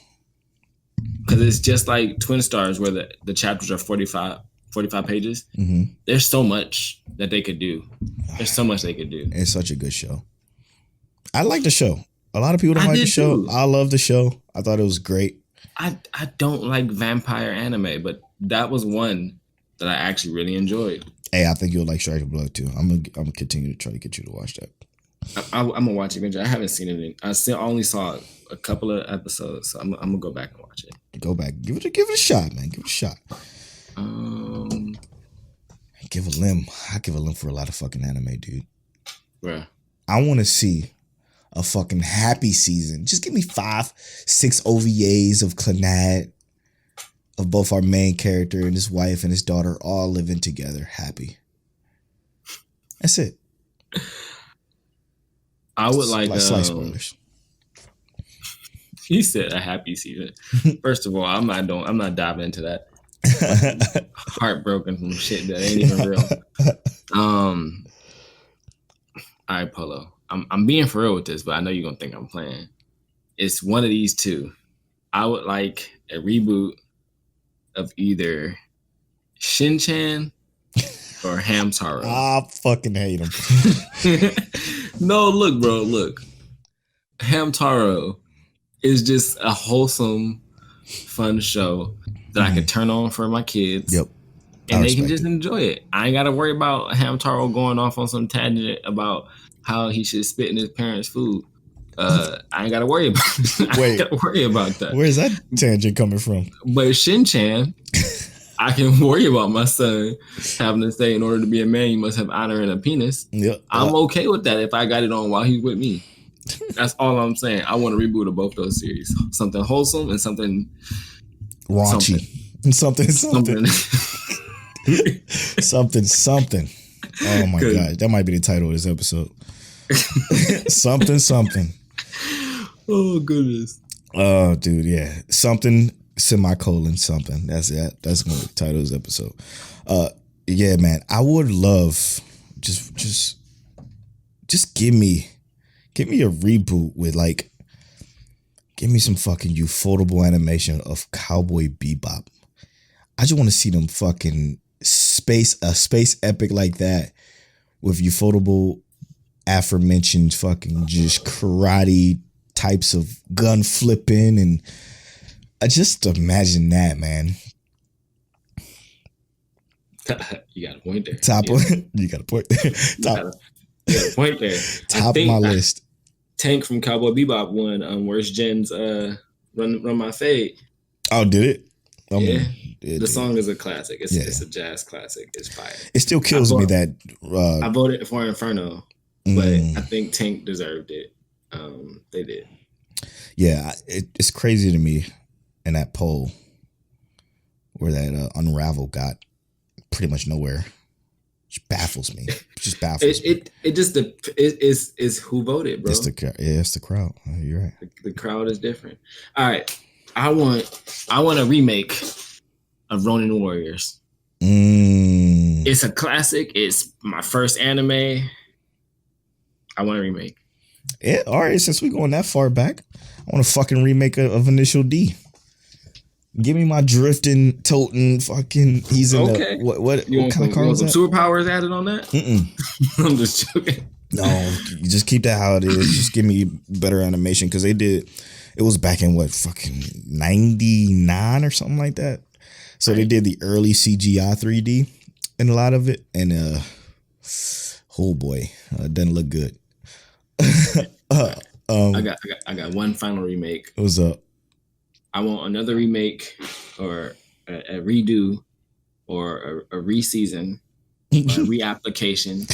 Because it's just like Twin Stars where the chapters are 45 pages. Mm-hmm. There's so much that they could do. There's so much they could do. It's such a good show. I like the show. A lot of people don't like the show. Too. I love the show. I thought it was great. I don't like vampire anime, but that was one that I actually really enjoyed. Hey, I think you'll like Strike of Blood too. I'm gonna continue to try to get you to watch that. I'm gonna watch it eventually. I haven't seen it. I only saw a couple of episodes, so I'm gonna go back and watch it. Go back, give it a shot, man. Give it a shot. Give a limb. I give a limb for a lot of fucking anime, dude. Bruh. I want to see a fucking happy season. Just give me 5-6 OVAs of Clannad, of both our main character and his wife and his daughter all living together, happy. That's it. I would like slice spoilers. He said a happy season. First of all, I'm not diving into that. Heartbroken from shit that ain't even real. All right, Polo. I'm being for real with this, but I know you're gonna think I'm playing. It's one of these two. I would like a reboot of either Shin-Chan or Hamtaro. I fucking hate him. No, look, bro, look. Hamtaro is just a wholesome, fun show that I can turn on for my kids. Yep. And they can just enjoy it. I ain't got to worry about Hamtaro going off on some tangent about how he should spit in his parents' food. I ain't got to worry about I ain't got to worry about that. Where's that tangent coming from? But Shin-Chan, I can worry about my son having to say, in order to be a man, you must have honor and a penis. Yep. I'm okay with that if I got it on while he's with me. That's all I'm saying. I want to reboot of both those series. Something wholesome and something raunchy. Something. Something. Oh my God. That might be the title of this episode. something. Oh goodness. Oh, dude, yeah. Something semicolon something. That's it. That's gonna be the title of this episode. Yeah, man. I would love just give me a reboot with like give me some fucking ufotable animation of Cowboy Bebop. I just want to see them fucking space epic like that with ufotable aforementioned fucking just karate types of gun flipping, and I just imagine that, man. You got a point there. You got a point there. You got a point there. Top of my list. Tank from Cowboy Bebop won Worst Gen's Run My Fade. Oh, did it? Yeah. The song is a classic. It's a jazz classic. It's fire. It still kills me that I voted for Inferno, but I think Tank deserved it. They did. Yeah, it's crazy to me in that poll where that Unravel got pretty much nowhere. It baffles me. It just baffles me. It's who voted, bro. It's the crowd. You're right. The crowd is different. All right. I want a remake of Ronin Warriors. It's a classic. It's my first anime. I want a remake. Yeah, all right. Since we're going that far back, I want a fucking remake of Initial D. Give me my drifting, toting, fucking. He's in okay. What kind of car was that? Some superpowers added on that? I'm just joking. No, you just keep that how it is. Just give me better animation because they did. It was back in what fucking 99 or something like that. So they did the early CGI 3D in a lot of it, and oh boy, it doesn't look good. I got one final remake. What's up? I want another remake or a redo or a reseason, or a reapplication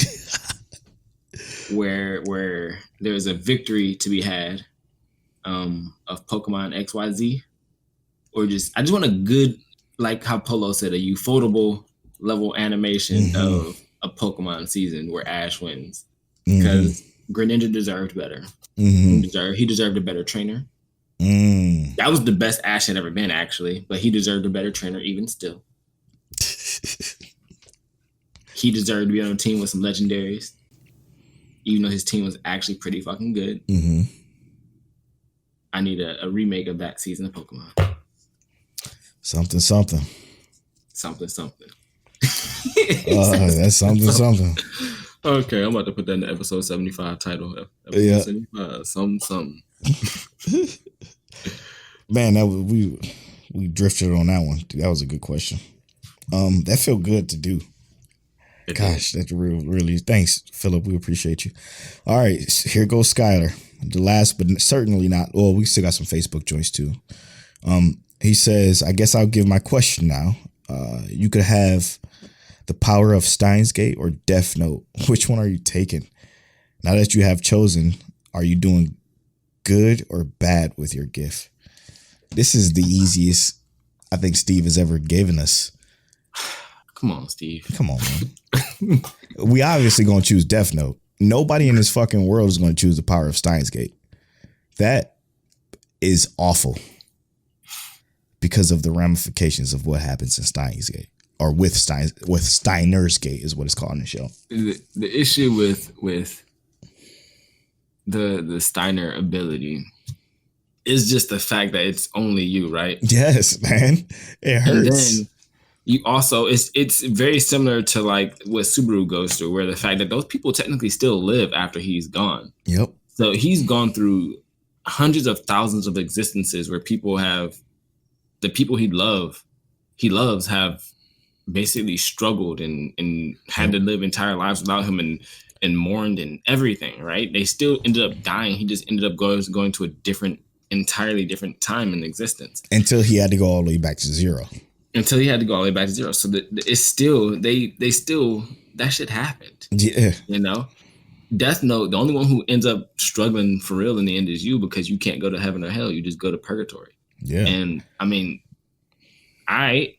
where there's a victory to be had of Pokemon XYZ, or I just want a good, like how Polo said, a ufotable level animation of a Pokemon season where Ash wins, because Greninja deserved better. He deserved a better trainer. That was the best Ash had ever been, actually, but he deserved a better trainer even still. He deserved to be on a team with some legendaries, even though his team was actually pretty fucking good. I need a remake of that season of Pokemon. Something. That's something. Okay, I'm about to put that in the episode 75 title. Episode 75, something. Man, we drifted on that one. That was a good question. That felt good to do. Gosh, that's really. Thanks, Philip. We appreciate you. All right, here goes Skylar. The last, but certainly not. Well, we still got some Facebook joints too. He says, "I guess I'll give my question now. You could have the power of Steins Gate or Death Note. Which one are you taking? Now that you have chosen, are you doing good or bad with your gift?" This is the easiest I think Steve has ever given us. Come on, Steve. Come on, man. We obviously going to choose Death Note. Nobody in this fucking world is going to choose the power of Steins Gate. That is awful because of the ramifications of what happens in Steins Gate, or with Steiner's Gate is what it's called in the show. The issue with the Steiner ability is just the fact that it's only you, right? Yes, man. It hurts. And then you also, it's very similar to like what Subaru goes through, where the fact that those people technically still live after he's gone. Yep. So he's gone through hundreds of thousands of existences where the people he loves have basically struggled and had to live entire lives without him and mourned and everything, right? They still ended up dying. He just ended up going to a entirely different time in existence. Until he had to go all the way back to zero. So it's still, they still, that shit happened. Yeah. You know? Death Note, the only one who ends up struggling for real in the end is you, because you can't go to heaven or hell. You just go to purgatory. Yeah. And I mean, right.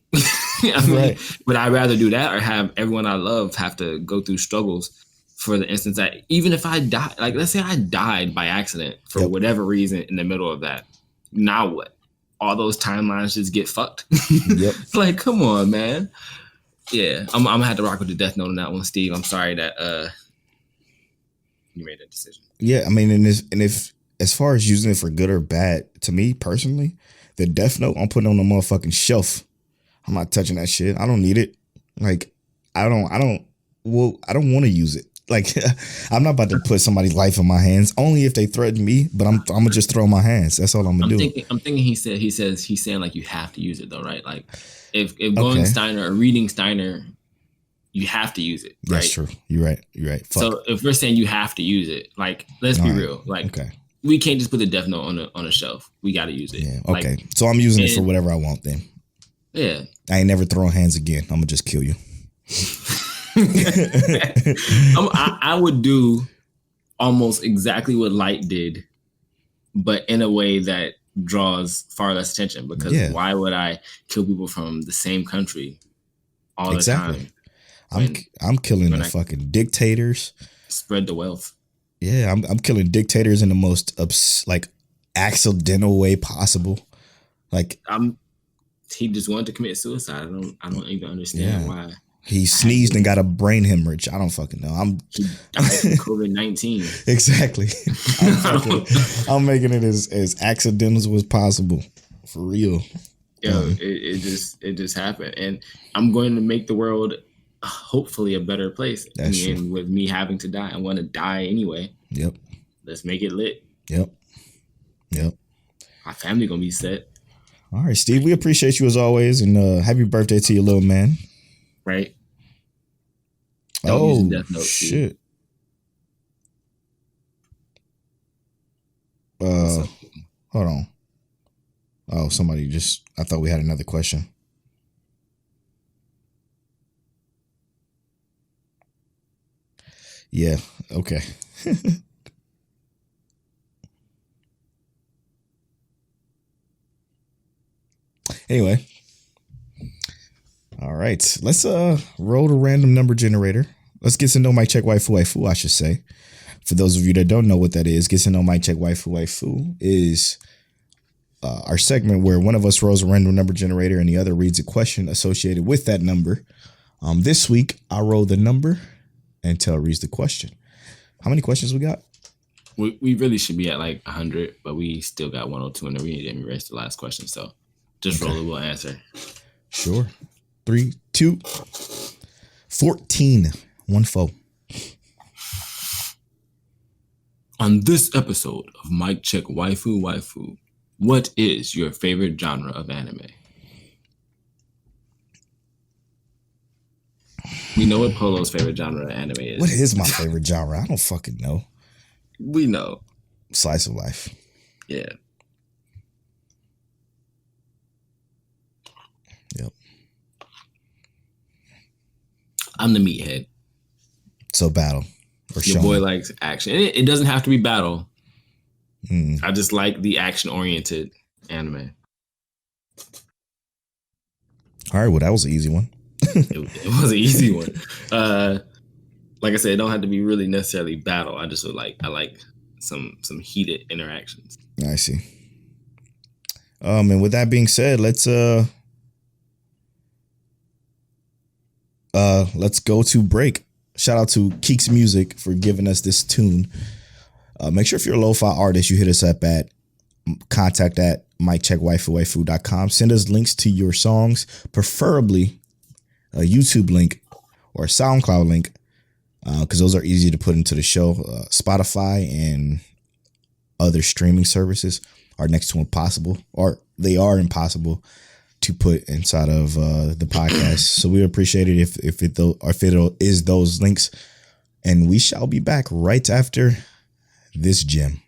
Would I rather do that or have everyone I love have to go through struggles for the instance that even if I die, like let's say I died by accident for whatever reason in the middle of that, now what? All those timelines just get fucked. Yep. Like, come on, man. Yeah, I'm gonna have to rock with the death note on that one, Steve. I'm sorry that you made that decision. Yeah, I mean, and if as far as using it for good or bad, to me personally, the death note I'm putting on the motherfucking shelf. I'm not touching that shit. I don't need it. Like, I don't want to use it. Like, I'm not about to put somebody's life in my hands. Only if they threaten me. But I'm gonna just throw my hands. That's all I'm gonna do. I'm thinking he's saying like you have to use it though, right? Like if going Steiner or reading Steiner, you have to use it. Right? That's true. You're right. Fuck. So if we're saying you have to use it, like let's be real. Like we can't just put the death note on a shelf. We got to use it. Yeah. Okay. Like, so I'm using it for whatever I want then. Yeah. I ain't never throwing hands again. I'm gonna just kill you. I would do almost exactly what Light did, but in a way that draws far less attention. Because why would I kill people from the same country all the time? I'm killing the fucking dictators. Spread the wealth. Yeah, I'm killing dictators in the most like accidental way possible. Like he just wanted to commit suicide. I don't even understand why. He sneezed and got a brain hemorrhage. I don't fucking know. He died from COVID-19. Exactly. I'm making it as accidental as possible. For real. Yeah, it just happened. And I'm going to make the world hopefully a better place. And with me having to die, I want to die anyway. Yep. Let's make it lit. Yep. My family gonna be set. All right, Steve. We appreciate you as always, and happy birthday to your little man. Right. Don't Death Note, shit. Hold on. Oh, somebody I thought we had another question. Yeah. Okay. Anyway. All right. Let's roll the random number generator. Let's get to know Mic Check Waifu, I should say. For those of you that don't know what that is, Get to know Mic Check Waifu is our segment where one of us rolls a random number generator and the other reads a question associated with that number. This week, I roll the number and Tel reads the question. How many questions we got? We really should be at like 100, but we still got 102 and we didn't erase the last question. So just roll it, we'll answer. Sure. 3, 2, 14. 1-4. On this episode of Mic Check Waifu, what is your favorite genre of anime? We know what Polo's favorite genre of anime is. What is my favorite genre? I don't fucking know. We know. Slice of life. Yeah. Yep. I'm the meathead. So battle. Your boy likes action. It doesn't have to be battle. I just like the action-oriented anime. All right, well, that was an easy one. It was an easy one. Like I said, it don't have to be really necessarily battle. I like some heated interactions. I see. And with that being said, let's go to break. Shout out to Keeks Music for giving us this tune. Make sure if you're a lo-fi artist, you hit us up at contact at miccheckwaifu.com. Send us links to your songs, preferably a YouTube link or a SoundCloud link, because those are easy to put into the show. Spotify and other streaming services are next to impossible, or they are impossible to put inside of the podcast. So we appreciate it if it is those links. And we shall be back right after this gem.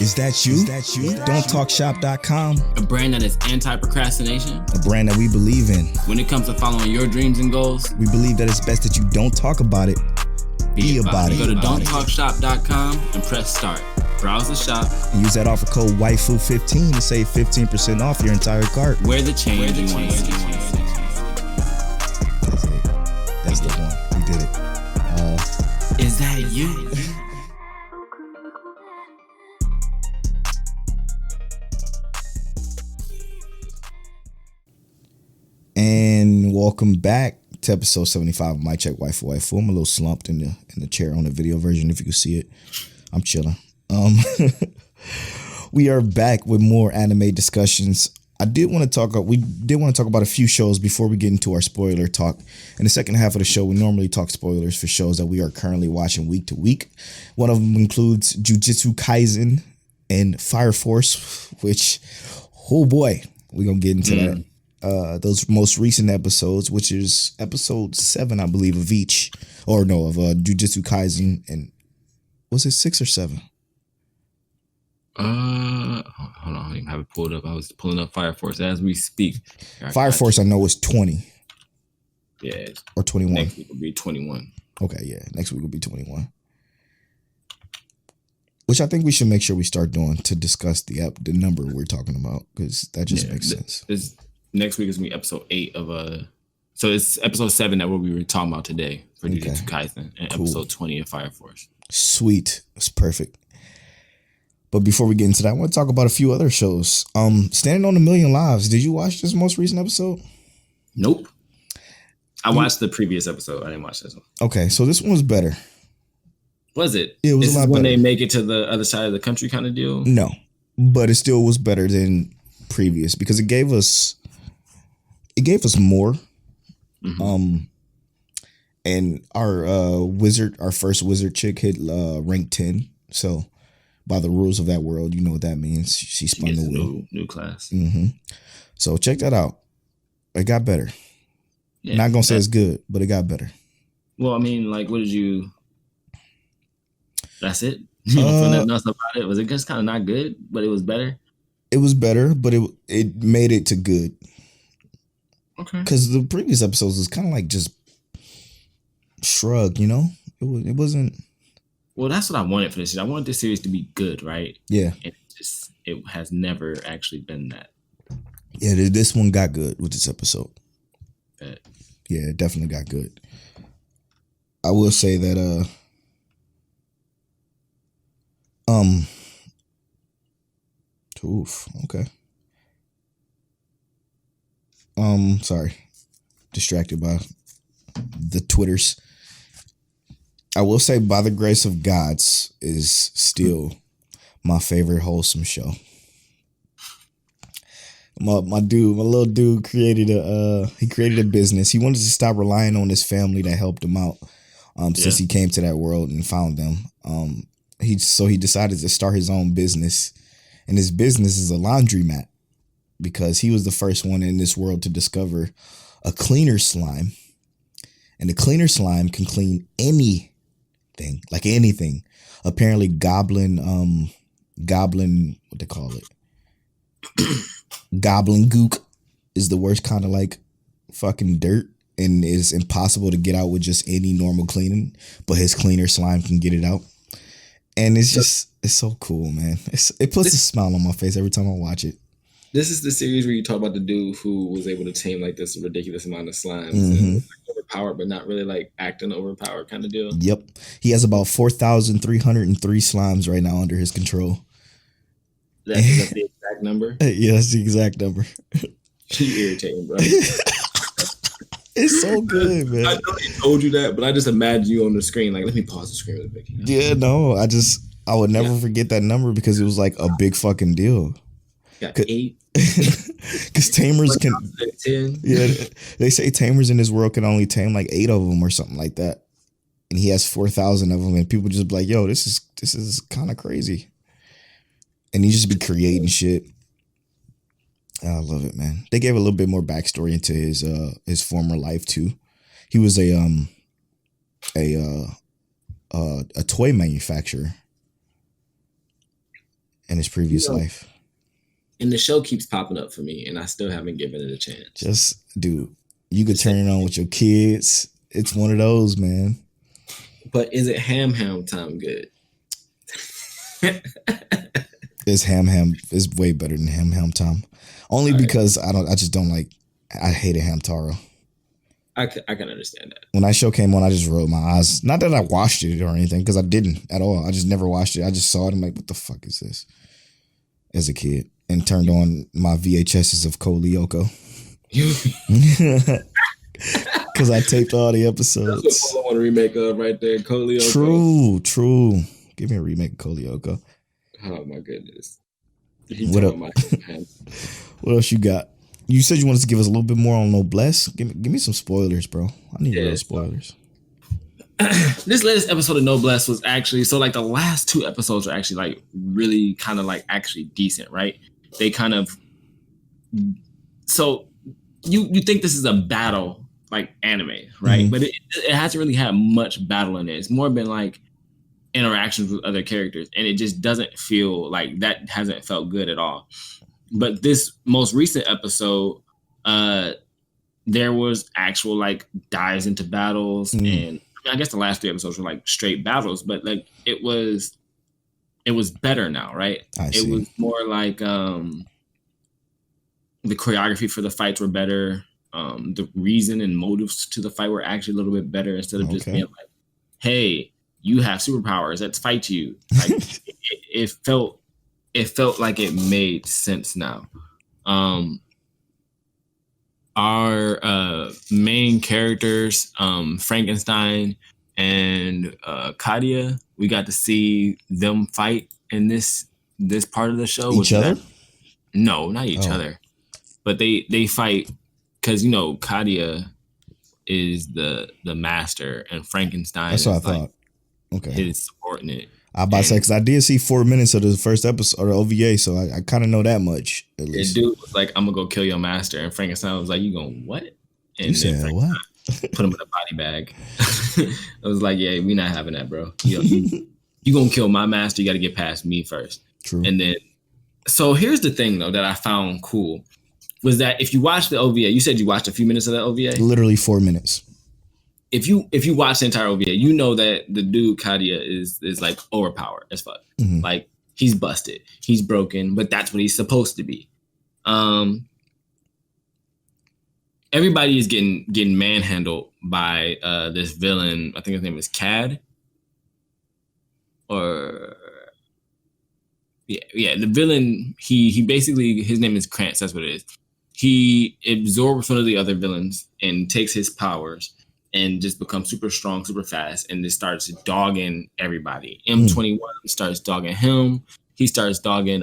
Is that you? Don'tTalkShop.com. A brand that is anti-procrastination. A brand that we believe in. When it comes to following your dreams and goals, we believe that it's best that you don't talk about it. Be about it. Go to Don'tTalkShop.com and press start. Browse the shop. And use that offer code WAIFU15 to save 15% off your entire cart. Wear the change you want to see. That's it. That's the one. We did it. Is that you? And welcome back to episode 75 of My Check Waifu. I'm a little slumped in the chair on the video version. If you can see it, I'm chilling. We are back with more anime discussions. We did want to talk about a few shows before we get into our spoiler talk. In the second half of the show, we normally talk spoilers for shows that we are currently watching week to week. One of them includes Jujutsu Kaisen and Fire Force, which, oh boy, we're gonna get into that. Those most recent episodes, which is episode 7, I believe, of each, or no, of Jujutsu Kaisen, and was it 6 or 7? Hold on, I don't even have it pulled up. I was pulling up Fire Force as we speak. Fire Force, I know, is 20. Yeah, or 21. Next week will be 21. Okay, yeah, next week will be 21. Which I think we should make sure we start doing to discuss the number we're talking about, because that just makes sense. Next week is gonna be episode 8 of so it's episode 7 that what we were talking about today for Jujutsu Kaisen, and episode 20 of Fire Force. Sweet, it's perfect. But before we get into that, I want to talk about a few other shows. Standing on a Million Lives. Did you watch this most recent episode? Nope. I watched the previous episode. I didn't watch this one. Okay, so this one was better. Was it? It was this a lot is when better. they make it to the other side of the country kind of deal? No, but it still was better than previous because it gave us more. Mm-hmm. And our first wizard chick hit rank 10. So by the rules of that world, you know what that means. She spun the wheel. New class. Mm-hmm. So check that out. It got better. Yeah, not gonna say it's good, but it got better. Well, I mean, like, what did you? That's it. You don't feel nothing else about it. Was it just kind of not good, but it was better? It was better, but it made it to good. Okay. Because the previous episodes was kind of like just shrug, you know? It wasn't. Well, that's what I wanted for this. I wanted this series to be good, right? Yeah. And it has never actually been that. Yeah, this one got good with this episode. Bet. Yeah, it definitely got good. I will say that oof, okay. Sorry. Distracted by the Twitters. I will say By the Grace of Gods is still my favorite wholesome show. My little dude created a business. He wanted to stop relying on his family that helped him out since he came to that world and found them. He decided to start his own business, and his business is a laundromat because he was the first one in this world to discover a cleaner slime, and the cleaner slime can clean anything, like anything. Apparently, goblin, what they call it. Goblin gook is the worst kind of like fucking dirt, and is impossible to get out with just any normal cleaning, but his cleaner slime can get it out. And it's so cool, man. It puts a smile on my face every time I watch it. This is the series where you talk about the dude who was able to tame like this ridiculous amount of slimes, mm-hmm. and like overpowered, but not really like acting overpowered kind of deal. Yep. He has about 4,303 slimes right now under his control. Is that the exact number? Yeah, that's the exact number. She irritating, bro. It's so good, man. I know he told you that, but I just imagine you on the screen. Like, let me pause the screen really quick. Yeah, no, I would never forget that number because it was like a big fucking deal. Got 8. Because tamers can. 10. Yeah, they say tamers in this world can only tame like 8 of them or something like that, and he has 4,000 of them, and people just be like, "Yo, this is kind of crazy," and he just be creating shit. I love it, man. They gave a little bit more backstory into his former life too. He was a toy manufacturer, in his previous life. And the show keeps popping up for me, and I still haven't given it a chance. Just, dude, you could turn it on with your kids. It's one of those, man. But is it ham time good? It's ham. It's way better than ham time. Only because I just don't like. I hated Hamtaro. I can understand that. When that show came on, I just rolled my eyes. Not that I watched it or anything, because I didn't at all. I just never watched it. I just saw it. I'm like, what the fuck is this? As a kid, and turned on my VHSs of Cole Lyoko. Because I taped all the episodes. That's what I want to remake of right there, Cole Lyoko. True. Give me a remake of Cole Lyoko. Oh my goodness. What up? What else you got? You said you wanted to give us a little bit more on Noblesse. Give me some spoilers, bro. I need real spoilers. This latest episode of Noblesse was actually, so like the last 2 episodes are actually like really kind of like actually decent, right? They kind of, so you think this is a battle like anime, right? Mm-hmm. But it hasn't really had much battle in it. It's more been like interactions with other characters, and it just doesn't feel like that. Hasn't felt good at all. But this most recent episode, there was actual like dives into battles, and I guess the last 3 episodes were like straight battles, but like it was better now, right? It was more like the choreography for the fights were better. The reason and motives to the fight were actually a little bit better, instead of just being like, hey, you have superpowers, let's fight you. Like it felt like it made sense now. Our main characters, Frankenstein and Kadia, we got to see them fight in this part of the show. Each other? No, not each other. But they fight because, Kadia is the master, and Frankenstein That's what I thought. Okay. His subordinate. I about to say, because I did see 4 minutes of the first episode of the OVA, so I kind of know that much, at least. The dude was like, I'm going to go kill your master. And Frankenstein was like, you going what? And you said what? Put him in a body bag. I was like, yeah, we not having that, bro. You going to kill my master, you got to get past me first. True. And then, so here's the thing, though, that I found cool, was that if you watch the OVA, you said you watched a few minutes of that OVA? Literally 4 minutes. If you watch the entire OVA, you know that the dude Kadia is like overpowered as fuck. Mm-hmm. Like he's busted, he's broken, but that's what he's supposed to be. Everybody is getting manhandled by this villain. I think his name is Cad. Or yeah, the villain. He basically, his name is Krantz. That's what it is. He absorbs one of the other villains and takes his powers and just becomes super strong, super fast, and just starts dogging everybody. M21 starts dogging him. He starts dogging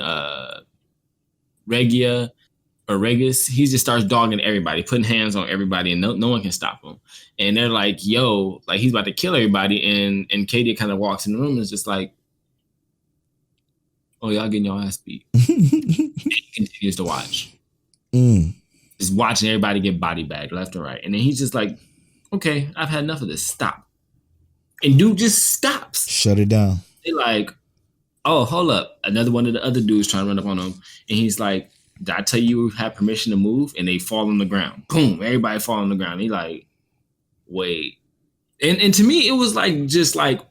Regis. He just starts dogging everybody, putting hands on everybody, and no one can stop him. And they're like, yo, like he's about to kill everybody. And Katie kind of walks in the room and is just like, oh, y'all getting your ass beat. And he continues to watch. Just watching everybody get body bagged left and right. And then he's just like, okay, I've had enough of this. Stop. And dude just stops. Shut it down. They're like, oh, hold up. Another one of the other dudes trying to run up on him. And he's like, did I tell you have permission to move? And they fall on the ground. Boom. Everybody fall on the ground. He like, wait. And to me, it was like, just like,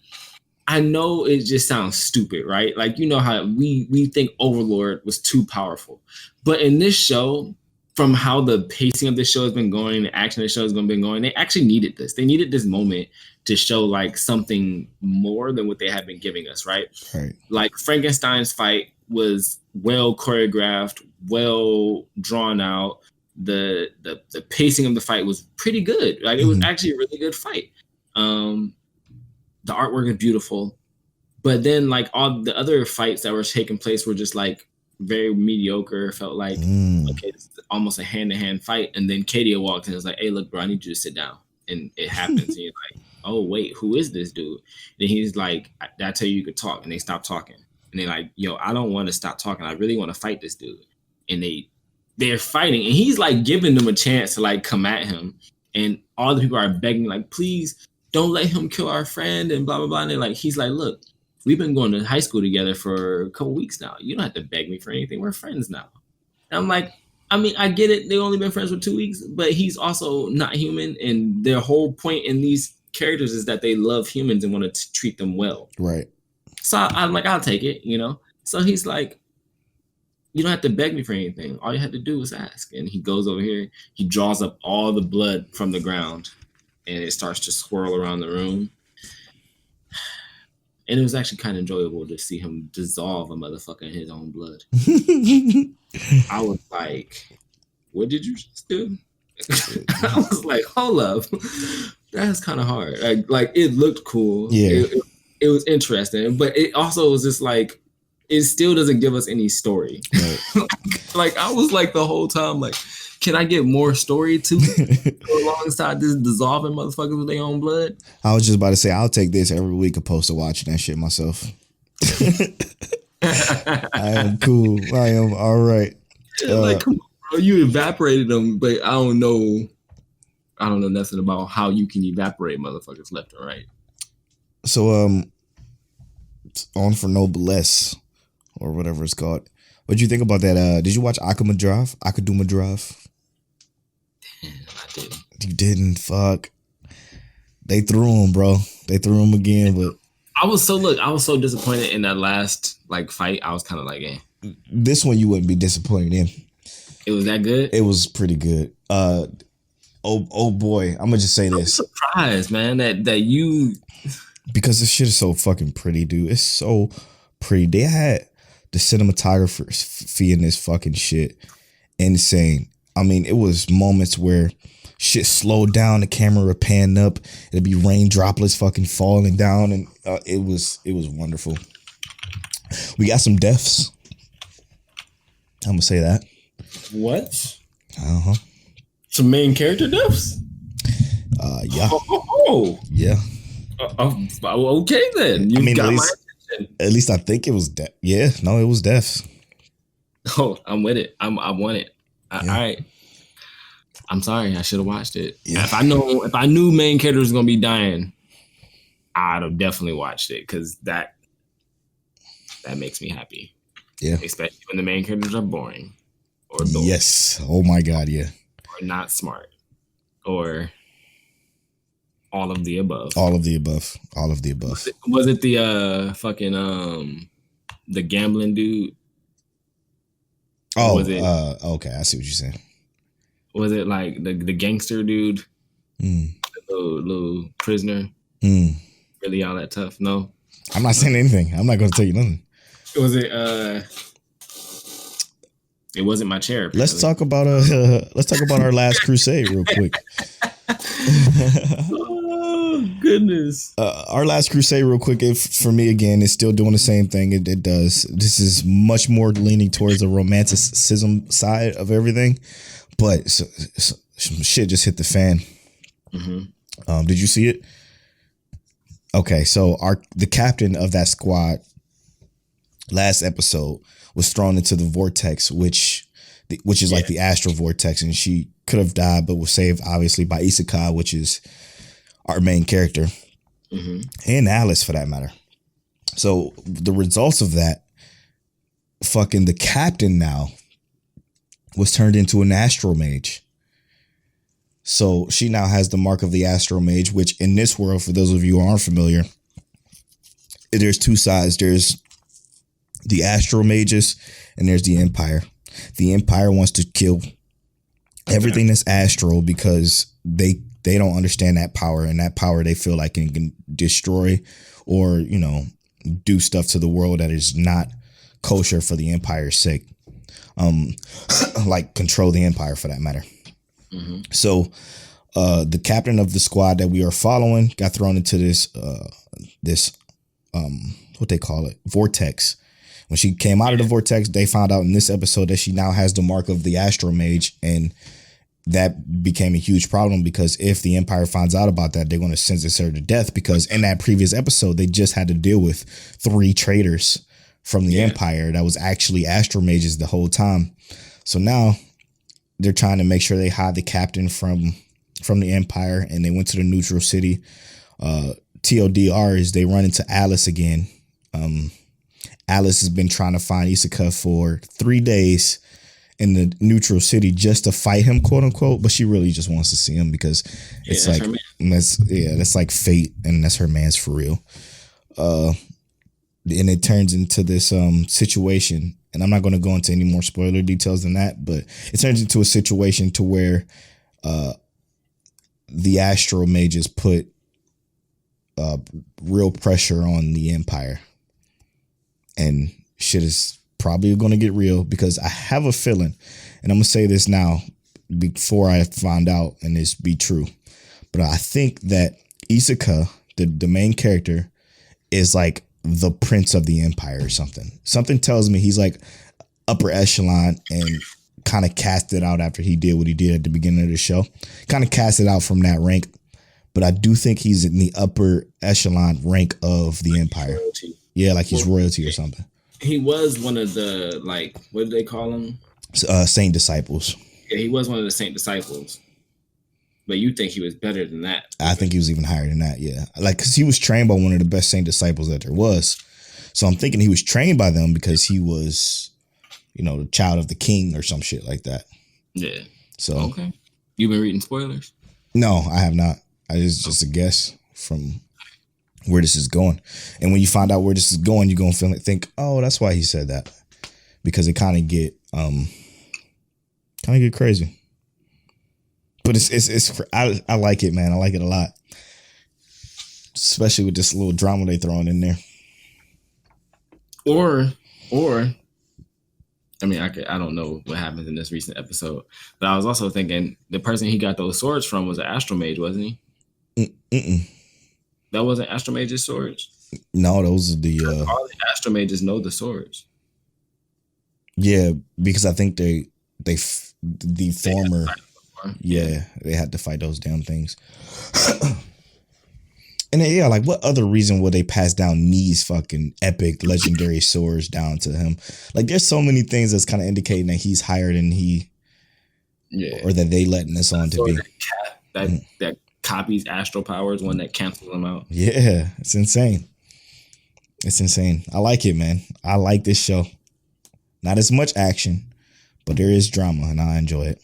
I know it just sounds stupid, right? Like, you know how we think Overlord was too powerful. But in this show, from how the pacing of this show has been going, the action of the show has been going, they actually needed this. They needed this moment to show like something more than what they had been giving us, right? Right. Like Frankenstein's fight was well choreographed, well drawn out. The pacing of the fight was pretty good. Like it was actually a really good fight. The artwork is beautiful, but then like all the other fights that were taking place were just like very mediocre. Felt like okay, this is almost a hand-to-hand fight. And then Katie walked in and was like, hey, look, bro, I need you to sit down. And it happens. And you're like, oh wait, who is this dude? Then he's like, did I tell you could talk? And they stopped talking. And they're like, yo, I don't want to stop talking. I really want to fight this dude. And they're fighting, and he's like giving them a chance to like come at him. And all the people are begging, like, please don't let him kill our friend and blah, blah, blah. And they're like, he's like, look, we've been going to high school together for a couple weeks now. You don't have to beg me for anything. We're friends now. And I'm like, I mean, I get it. They've only been friends for 2 weeks, but he's also not human. And their whole point in these characters is that they love humans and want to treat them well. Right. So I'm like, I'll take it, you know? So he's like, you don't have to beg me for anything. All you had to do was ask. And he goes over here. He draws up all the blood from the ground, and it starts to swirl around the room. And it was actually kind of enjoyable to see him dissolve a motherfucker in his own blood. I was like, what did you just do? I was like, hold up. That's kind of hard. Like it looked cool. Yeah. It was interesting, but it also was just like, it still doesn't give us any story. Right. Like I was like the whole time, like, can I get more story to go alongside this dissolving motherfuckers with their own blood? I was just about to say, I'll take this every week opposed to watching that shit myself. I am cool. I am all right. Like, come on, bro, you evaporated them, but I don't know nothing about how you can evaporate motherfuckers left and right. So, on for Noblesse, or whatever it's called. What'd you think about that? Did you watch Akuma Drive? Damn, I didn't. You didn't? Fuck. They threw him, bro. They threw him again, but I was so disappointed in that last like fight. I was kind of like, this one you wouldn't be disappointed in. It was that good? It was pretty good. Oh boy, I'm gonna just say this. I'm surprised, man, that you, because this shit is so fucking pretty, dude. It's so pretty. They had the cinematography in this fucking shit insane. I mean, it was moments where shit slowed down, the camera would pan up, it'd be rain droplets fucking falling down, and it was wonderful. We got some deaths. I'm gonna say that. What? Uh-huh. Some main character deaths? Yeah. Oh. Yeah. Okay then. You got my attention. At least I think it was death. Yeah, no, it was deaths. Oh, I'm with it. I want it. All right. I'm sorry. I should have watched it. Yeah. If I knew main character was gonna be dying, I'd have definitely watched it because that makes me happy. Yeah. Especially when the main characters are boring or dull. Yes. Oh my God. Yeah. Or not smart. Or all of the above. All of the above. All of the above. Was it the fucking the gambling dude? Oh, was it, okay. I see what you're saying. Was it like the gangster dude? The little prisoner? Really all that tough? No? I'm not saying anything. I'm not going to tell you nothing. Was it it wasn't my chair. Apparently. Let's talk about our last crusade real quick. Oh goodness. Our last crusade real quick, for me again, is still doing the same thing it does. This is much more leaning towards the romanticism side of everything, but some shit just hit the fan. Mm-hmm. Did you see it? Okay, so the captain of that squad last episode was thrown into the vortex, which is like the astral vortex, and she could have died, but was saved obviously by Isekai, which is our main character, and Alice for that matter. So the results of that, fucking the captain now was turned into an astral mage. So she now has the mark of the astral mage, which in this world, for those of you who aren't familiar, there's two sides. There's the astral mages and there's the Empire. The Empire wants to kill everything that's astral because they don't understand that power, and that power they feel like can destroy or, do stuff to the world that is not kosher for the Empire's sake. Like control the Empire for that matter. Mm-hmm. So the captain of the squad that we are following got thrown into this what they call it, vortex. When she came out of the vortex, they found out in this episode that she now has the mark of the astral mage, and that became a huge problem because if the Empire finds out about that, they're going to sentence her to death, because in that previous episode, they just had to deal with 3 traitors from the Empire that was actually astral mages the whole time. So now they're trying to make sure they hide the captain from the Empire, and they went to the neutral city. TLDR is they run into Alice again, Alice has been trying to find Isuka for 3 days in the neutral city just to fight him, quote unquote, but she really just wants to see him because it's like that's like fate, and that's her man's for real. And it turns into this situation, and I'm not going to go into any more spoiler details than that, but it turns into a situation to where the Astro Mages put real pressure on the Empire, and shit is probably going to get real, because I have a feeling, and I'm going to say this now before I find out and this be true, but I think that Isuka, the main character, is like the prince of the Empire or something. Something tells me he's like upper echelon and kind of cast it out after he did what he did at the beginning of the show. Kind of cast it out from that rank, but I do think he's in the upper echelon rank of the Empire. Royalty. Yeah, like he's royalty or something. He was one of the, like, what did they call him? Saint disciples. Yeah, he was one of the Saint disciples. But you think he was better than that? I think he was even higher than that, yeah. Like, because he was trained by one of the best Saint disciples that there was. So I'm thinking he was trained by them because he was, you know, the child of the king or some shit like that. Yeah. So okay. You been reading spoilers? No, I have not. It's just a guess from where this is going. And when you find out where this is going, you're going to think, oh, that's why he said that. Because it kind of get crazy. But I like it, man. I like it a lot. Especially with this little drama they throwing in there. Or I mean, I don't know what happens in this recent episode, but I was also thinking the person he got those swords from was an Astro Mage, wasn't he? Mm-mm. That wasn't Astro Mage's swords? No, those are the all the Astro Mages know the swords. Yeah, because I think the former they had to fight those damn things. And then, yeah, like what other reason would they pass down these fucking epic legendary swords down to him? Like there's so many things that's kind of indicating that he's higher than he, or that they letting this on to be. That copies astral powers, one that cancels them out. Yeah, it's insane. It's insane. I like it, man. I like this show. Not as much action, but there is drama, and I enjoy it.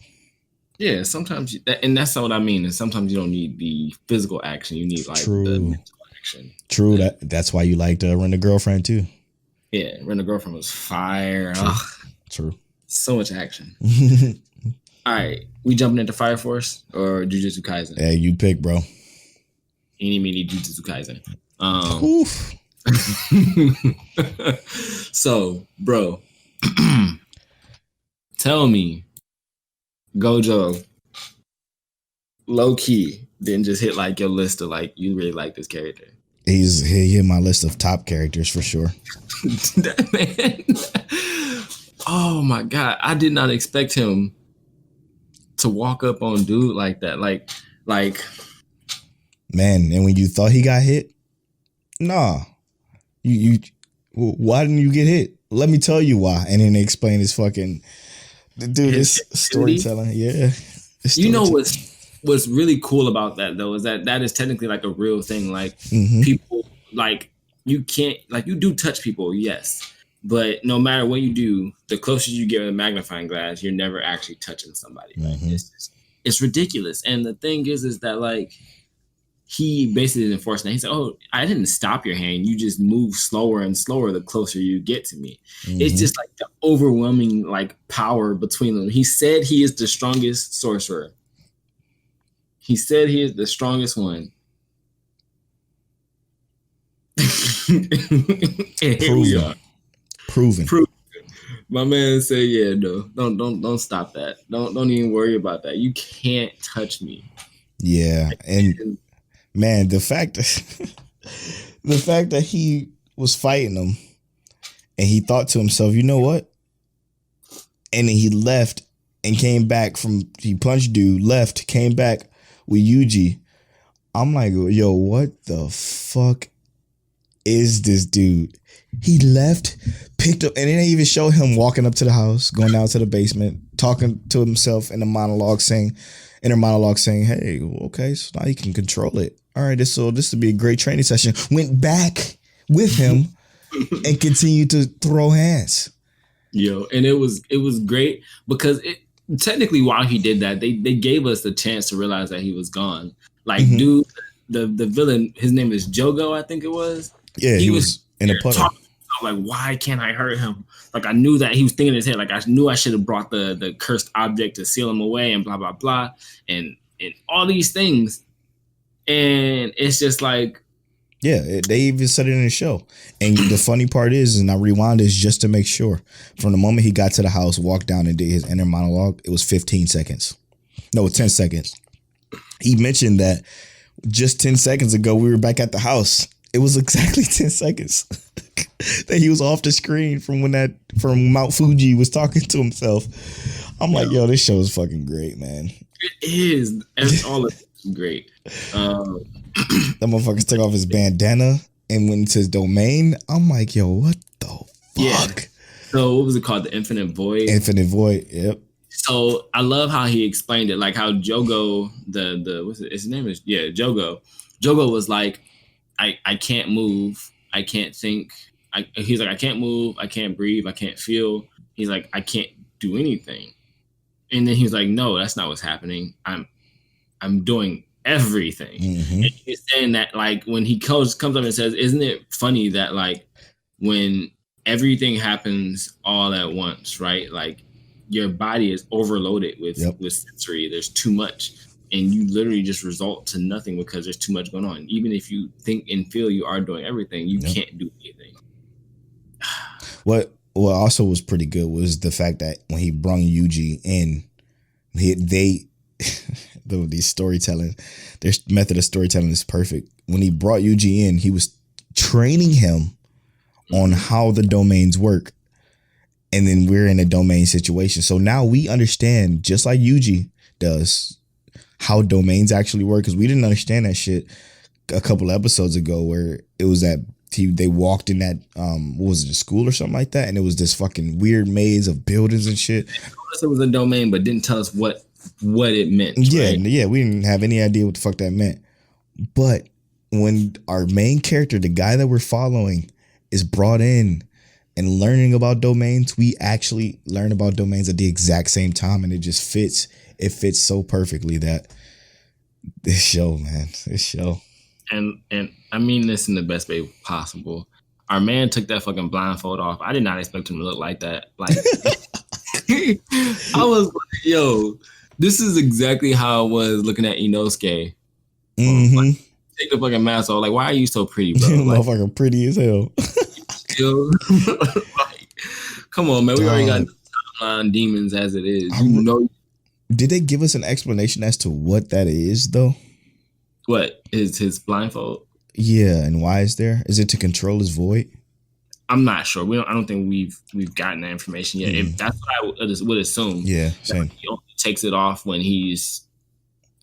Yeah, sometimes, and that's what I mean. And sometimes you don't need the physical action; you need like the mental action. True. That's why you liked Rent a Girlfriend too. Yeah, Rent a Girlfriend was fire. True. So much action. All right, we jumping into Fire Force or Jujutsu Kaisen? Hey, you pick, bro. Eeny, meeny, Jujutsu Kaisen. Oof. So, bro, tell me, Gojo, low key, didn't just hit like your list of like you really like this character. He hit my list of top characters for sure. That man. Oh my god, I did not expect him to walk up on dude like that. Like man, and when you thought he got hit, nah. You why didn't you get hit? Let me tell you why. And then they explain his fucking this storytelling. Yeah. You know what's really cool about that though is that is technically like a real thing. Like people like you can't like you do touch people, yes. But no matter what you do, the closer you get with a magnifying glass, you're never actually touching somebody. Like, it's ridiculous. And the thing is that like he basically didn't force that. He said, "Oh, I didn't stop your hand. You just move slower and slower the closer you get to me." It's just like the overwhelming like power between them. He said he is the strongest sorcerer. He said he is the strongest one. And here we are. Proven. My man said, "Yeah, no, don't stop that. Don't even worry about that. You can't touch me." Yeah, and man, the fact that he was fighting him, and he thought to himself, "You know what?" And then he left and came back he punched dude, left, came back with Yuji. I'm like, yo, what the fuck is this dude? He left, picked up, and it didn't even show him walking up to the house, going down to the basement, talking to himself in a monologue, saying, "Hey, okay, so now you can control it. All right, this will be a great training session." Went back with him and continue to throw hands. Yo, and it was great because technically while he did that, they gave us the chance to realize that he was gone. Like, dude, the villain, his name is Jogo, I think it was. Yeah, he was in a puddle. Like, why can't I hurt him? Like, I knew that he was thinking in his head, like, I knew I should have brought the cursed object to seal him away and blah, blah, blah. And all these things. And it's just like, yeah, they even said it in the show. And the funny part is, and I rewound this just to make sure, from the moment he got to the house, walked down and did his inner monologue, it was 15 seconds. No, 10 seconds. He mentioned that just 10 seconds ago, we were back at the house. It was exactly 10 seconds that he was off the screen from from Mount Fuji was talking to himself. I'm like, yo, this show is fucking great, man. It is. And all of it's great. That motherfucker took off his bandana and went into his domain. I'm like, yo, what the fuck? Yeah. So what was it called? The Infinite Void? Infinite Void, yep. So I love how he explained it, like how Jogo, what's it? His name is Jogo. Jogo was like, I can't move, I can't think. He's like, I can't move, I can't breathe, I can't feel. He's like, I can't do anything. And then he's like, no, that's not what's happening. I'm doing everything. Mm-hmm. And he's saying that, like, when he comes up and says, isn't it funny that, like, when everything happens all at once, right? Like, your body is overloaded with sensory. There's too much. And you literally just result to nothing because there's too much going on. Even if you think and feel you are doing everything, you can't do anything. What also was pretty good was the fact that when he brung Yuji in, the storytelling, their method of storytelling is perfect. When he brought Yuji in, he was training him on how the domains work. And then we're in a domain situation. So now we understand, just like Yuji does, how domains actually work. Because we didn't understand that shit a couple episodes ago, where it was that they walked in that, what was it, a school or something like that? And it was this fucking weird maze of buildings and shit. They told us it was a domain, but didn't tell us what it meant. Yeah, right? Yeah, we didn't have any idea what the fuck that meant. But when our main character, the guy that we're following, is brought in and learning about domains, we actually learn about domains at the exact same time, and it just fits. It fits so perfectly that this show. And I mean this in the best way possible. Our man took that fucking blindfold off. I did not expect him to look like that. Like, I was like, yo, this is exactly how I was looking at Inosuke. Mm-hmm. Like, take the fucking mask off. Like, why are you so pretty, bro? Like, motherfucking pretty as hell. Like, come on, man. We already got timeline demons as it is. Did they give us an explanation as to what that is, though? What is his blindfold? Yeah, and why is there? Is it to control his void? I'm not sure. I don't think we've gotten that information yet. If that's what I would assume. Yeah, same. He only takes it off when he's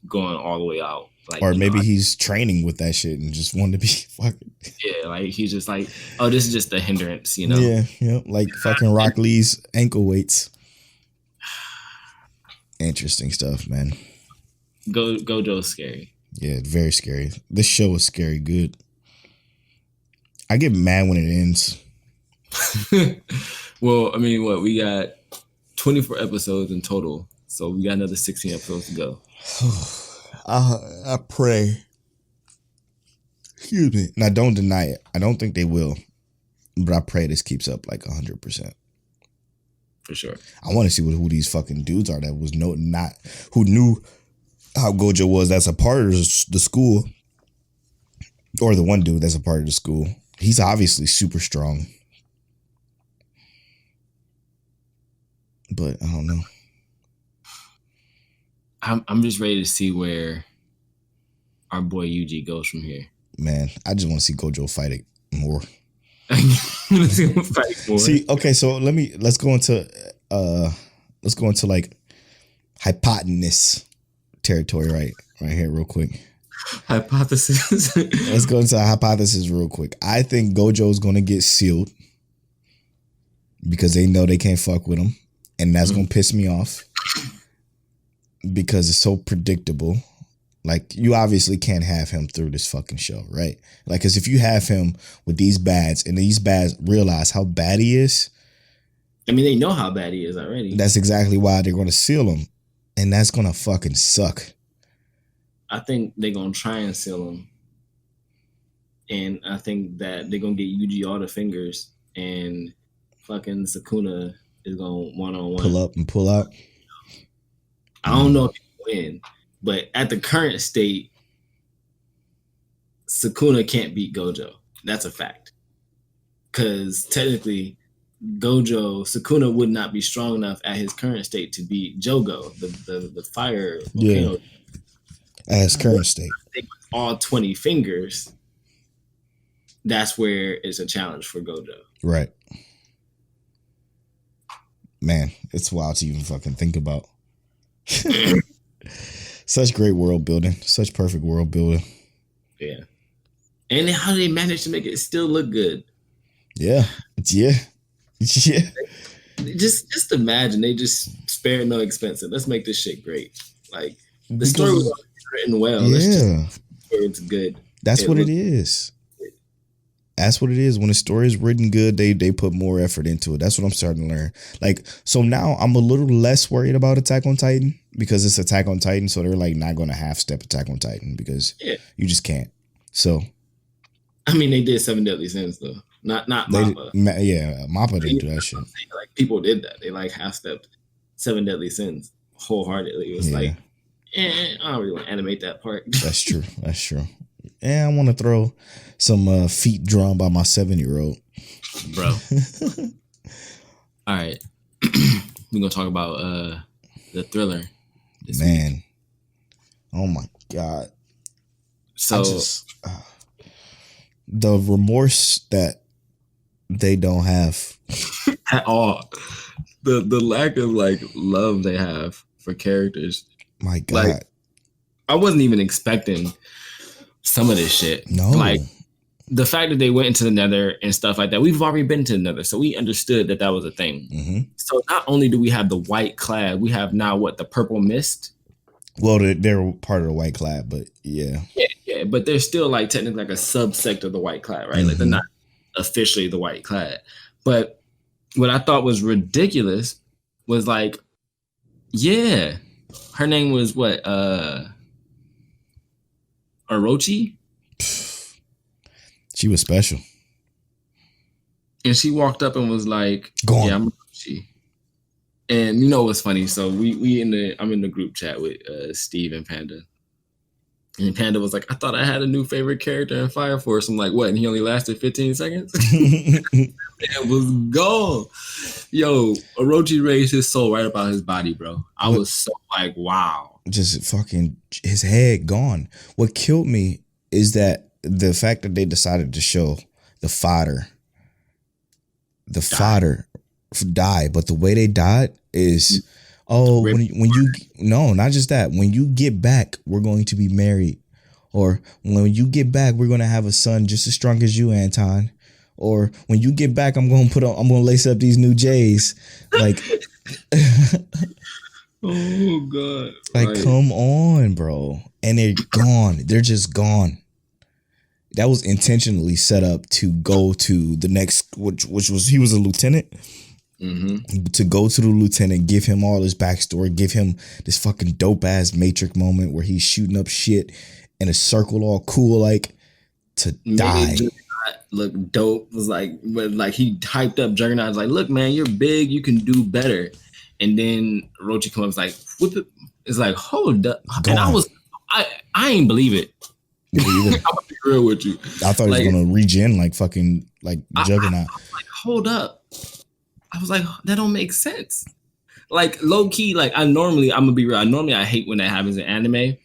going all the way out. Like, or maybe he's training with that shit and just wanted to be fucking. Yeah, like he's just like, oh, this is just a hindrance, you know? Yeah, like fucking Rock Lee's ankle weights. Interesting stuff, man. Gojo's scary. Yeah, very scary. This show is scary good. I get mad when it ends. Well, I mean, we got 24 episodes in total, so we got another 16 episodes to go. I pray. Excuse me. Now, don't deny it. I don't think they will, but I pray this keeps up like 100%. For sure. I want to see who these fucking dudes are that was who knew how Gojo was. That's a part of the school, or the one dude that's a part of the school. He's obviously super strong, but I don't know. I'm just ready to see where our boy Yuji goes from here. Man, I just want to see Gojo fight it more. Fight more. See, okay, so let's go into like hypotenuse territory right here real quick. Hypothesis. Let's go into a hypothesis real quick. I think Gojo's gonna get sealed because they know they can't fuck with him, and that's gonna piss me off because it's so predictable. Like, you obviously can't have him through this fucking show, right? Like, because if you have him with these bads and these bads realize how bad he is. I mean, they know how bad he is already. That's exactly why they're going to seal him. And that's going to fucking suck. I think they're going to try and seal him. And I think that they're going to get Yuji all the fingers. And fucking Sukuna is going to one-on-one. Pull up and pull out. I don't know if he win. But at the current state, Sukuna can't beat Gojo. That's a fact. Because technically, Sukuna would not be strong enough at his current state to beat Jogo, the fire volcano. At his current state. All 20 fingers, that's where it's a challenge for Gojo. Right. Man, it's wild to even fucking think about. Such great world building. Such perfect world building. Yeah. And how they managed to make it still look good. Yeah. Yeah. Yeah. Just imagine they just spared no expense. Let's make this shit great. Like, the story was written well. Yeah. It's good. That's what it is. That's what it is. When a story is written good, they put more effort into it. That's what I'm starting to learn. Like, so now I'm a little less worried about Attack on Titan because it's Attack on Titan. So they're like not going to half step Attack on Titan because you just can't. So, I mean, they did 7 Deadly Sins though. Not Mappa. Mappa didn't do that shit. Like, people did that. They like half stepped 7 Deadly Sins wholeheartedly. It was like, I don't really want to animate that part. That's true. That's true. And I want to throw some feet drawn by my 7-year-old. Bro. All right. We're going to talk about the thriller. Man. Week. Oh, my God. So, the remorse that they don't have. At all. The lack of, like, love they have for characters. My God. Like, I wasn't even expecting some of this shit. No. Like, the fact that they went into the Nether and stuff like that, we've already been to the Nether, so we understood that was a thing. Mm-hmm. So not only do we have the white clad, we have now the purple mist. Well, they're part of the white clad, but yeah, but they're still like technically like a subsect of the white clad, right? Mm-hmm. Like, they're not officially the white clad. But what I thought was ridiculous was like, yeah, her name was what? Orochi? She was special. And she walked up and was like, Go on. Yeah, I'm Orochi. And you know what's funny? So I'm in the group chat with Steve and Panda. And Panda was like, I thought I had a new favorite character in Fire Force. I'm like, what? And he only lasted 15 seconds? It was gone. Yo, Orochi raised his soul right about his body, bro. I was so like, wow. Just fucking his head gone. What killed me is that the fact that they decided to show the fodder die, but the way they died is, when you not just that, when you get back, we're going to be married, or when you get back, we're going to have a son just as strong as you, Anton, or when you get back, I'm going to lace up these new J's, like. Oh God! Like, right. Come on, bro. And they're gone. They're just gone. That was intentionally set up to go to the next, which was, he was a lieutenant. Mm-hmm. To go to the lieutenant, give him all his backstory, give him this fucking dope ass Matrix moment where he's shooting up shit in a circle, all cool, like, to die. Look dope. Was like, but like, he hyped up Juggernaut. Was like, look, man, you're big. You can do better. And then Orochi comes like, whip it. It's like, hold up. And I ain't believe it. I'm gonna be real with you. I thought he was gonna regen like fucking like Juggernaut. I was like, hold up. I was like, that don't make sense. Like, low key, like, I'm gonna be real. I hate when that happens in anime,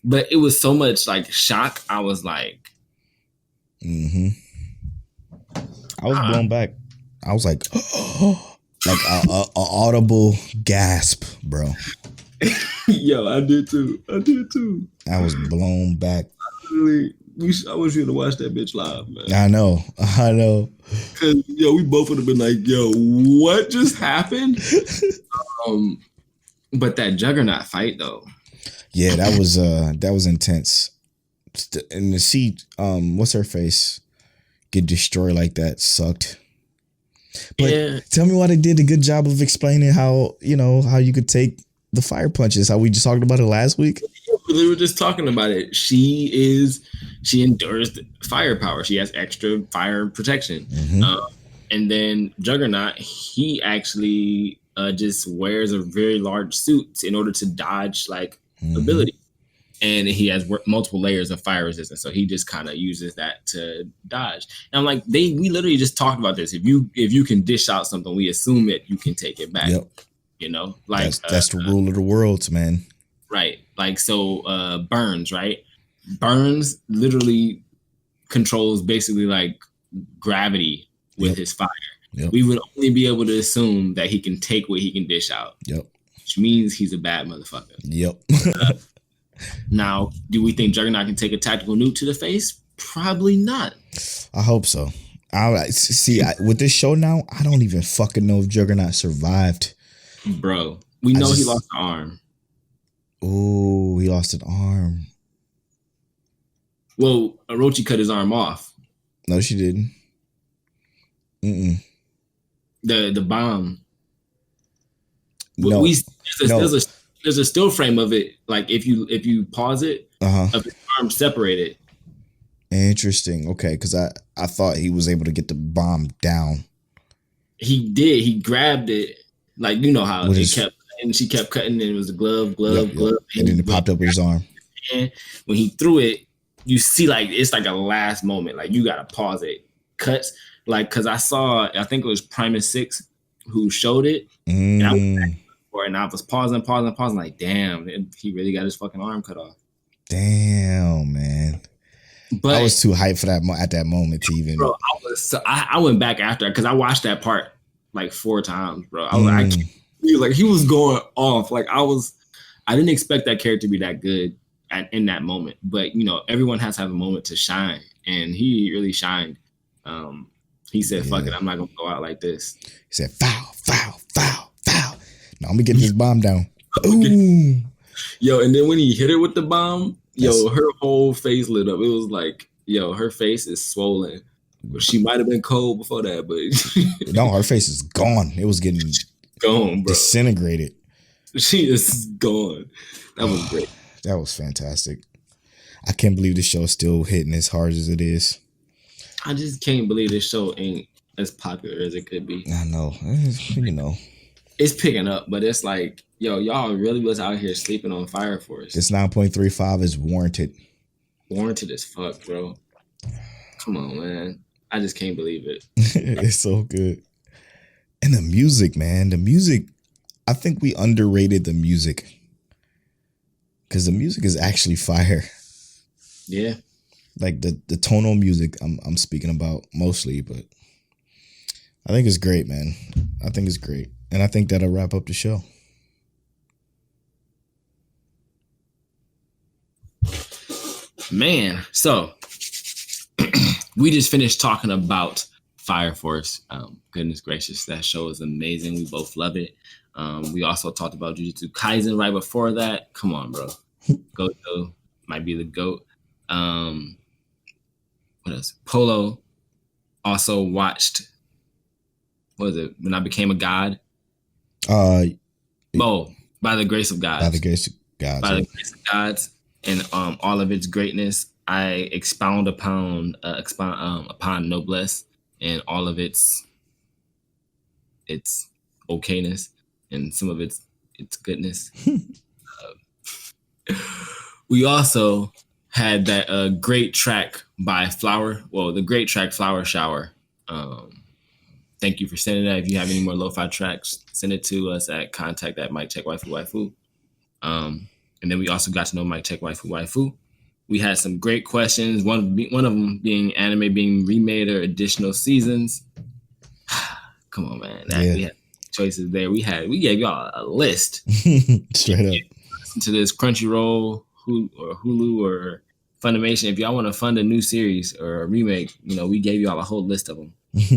but it was so much like shock. I was like, I was blown back. I was like, like a audible gasp, bro. Yo, I did too. I was blown back. I wish you to watch that bitch live, man. I know. Cause we both would have been like, yo, what just happened? But that Juggernaut fight though. Yeah, that was intense. And to see what's her face get destroyed like that sucked. But Yeah. tell me why they did a good job of explaining how you could take the fire punches, how we just talked about it last week. We were just talking about it. She endures firepower. She has extra fire protection. And then Juggernaut, he actually just wears a very large suit in order to dodge ability. And he has multiple layers of fire resistance, so he just kind of uses that to dodge. And I'm like, we literally just talked about this. If you can dish out something, we assume that you can take it back. Yep. That's the rule of the worlds, man. Right. So Burns, right? Burns literally controls basically gravity with his fire. Yep. We would only be able to assume that he can take what he can dish out. Yep. Which means he's a bad motherfucker. Yep. Now, do we think Juggernaut can take a tactical nuke to the face? Probably not. I hope so. With this show now, I don't even fucking know if Juggernaut survived. Bro, we know he lost an arm. Oh, he lost an arm. Well, Orochi cut his arm off. No, she didn't. The bomb. No. There's a still frame of it. Like if you pause it, of his arm separated. Interesting. Okay, because I thought he was able to get the bomb down. He did. He grabbed it. Like, you know how she kept cutting, and it was a glove. And then it popped up with his arm. And when he threw it, you see it's like a last moment. Like, you gotta pause it. Cuts. Because I think it was Primus 6 who showed it. And I was pausing, like, damn, he really got his fucking arm cut off. Damn, man. But I was too hyped for that at that moment to even. Bro, I went back after because I watched that part 4 times, bro. I was he was going off. I didn't expect that character to be that good in that moment. But everyone has to have a moment to shine, and he really shined. He said, "Fuck it, I'm not gonna go out like this." He said, "Foul, foul, foul, foul." No, I'm gonna get this bomb down. Ooh. Yo, and then when he hit her with the bomb, her whole face lit up. It was like, her face is swollen. She might have been cold before that, but no, her face is gone. It was getting gone, bro. Disintegrated. She is gone. That was great. That was fantastic. I can't believe the show is still hitting as hard as it is. I just can't believe this show ain't as popular as it could be. I know. It's picking up, but it's like, y'all really was out here sleeping on Fire Force. This 9.35 is warranted. Warranted as fuck, bro. Come on, man. I just can't believe it. It's so good. And the music, man. The music, I think we underrated the music. Because the music is actually fire. Yeah. Like the tonal music I'm speaking about mostly, but I think it's great, man. I think it's great. And I think that'll wrap up the show. Man, so we just finished talking about Fire Force. Goodness gracious, that show is amazing. We both love it. We also talked about Jujutsu Kaisen right before that. Come on, bro. Goto might be the GOAT. What else? Polo also watched, what was it? When I Became a God? By the Grace of God. By the Grace of God. By the Grace of Gods and all of its greatness. I expound upon Noblesse and all of its okayness and some of its goodness. We also had that great track by the great track Flower Shower. Thank you for sending that. If you have any more lo-fi tracks, send it to us at contact@mikecheck_waifu. And then we also got to know Mike Check Waifu. We had some great questions. One of them being anime being remade or additional seasons. Come on, man. We had choices there. We gave y'all a list. Straight up. Listen to this Crunchyroll, Hulu or Funimation. If y'all want to fund a new series or a remake, we gave y'all a whole list of them.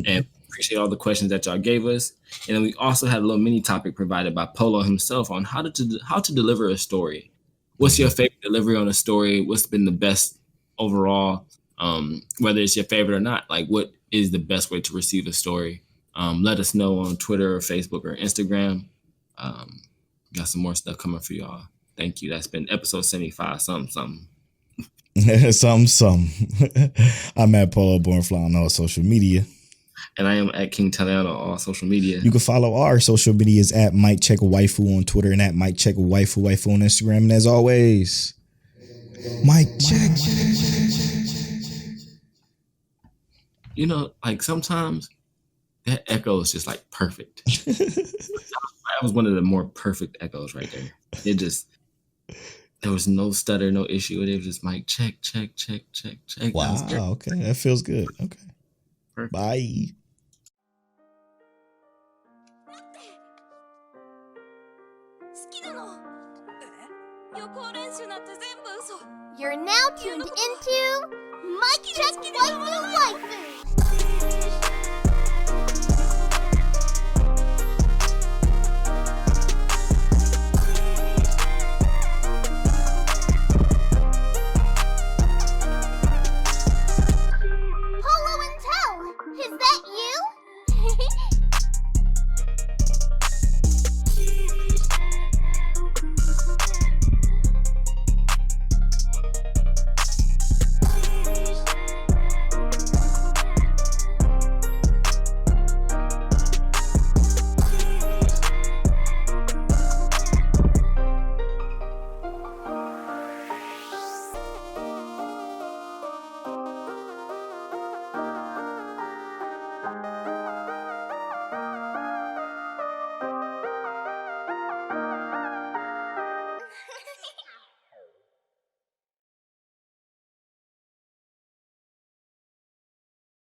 And appreciate all the questions that y'all gave us. And then we also had a little mini topic provided by Polo himself on how to deliver a story. What's your favorite delivery on a story? What's been the best overall? Whether it's your favorite or not, like what is the best way to receive a story? Let us know on Twitter or Facebook or Instagram. Got some more stuff coming for y'all. Thank you. That's been episode 75, something. Some. I'm at Polo Bornfly on all social media. And I am at King Talion on all social media. You can follow our social medias at Mike Check Waifu on Twitter and at Mike Check Waifu on Instagram. And as always, Mike Check. You know, like sometimes that echo is just like perfect. That was one of the more perfect echoes right there. It just, there was no stutter, no issue. It was just Mike check. Wow. Okay. That feels good. Okay. Perfect. Bye. You're now tuned into Mike Check Waifu Waifu.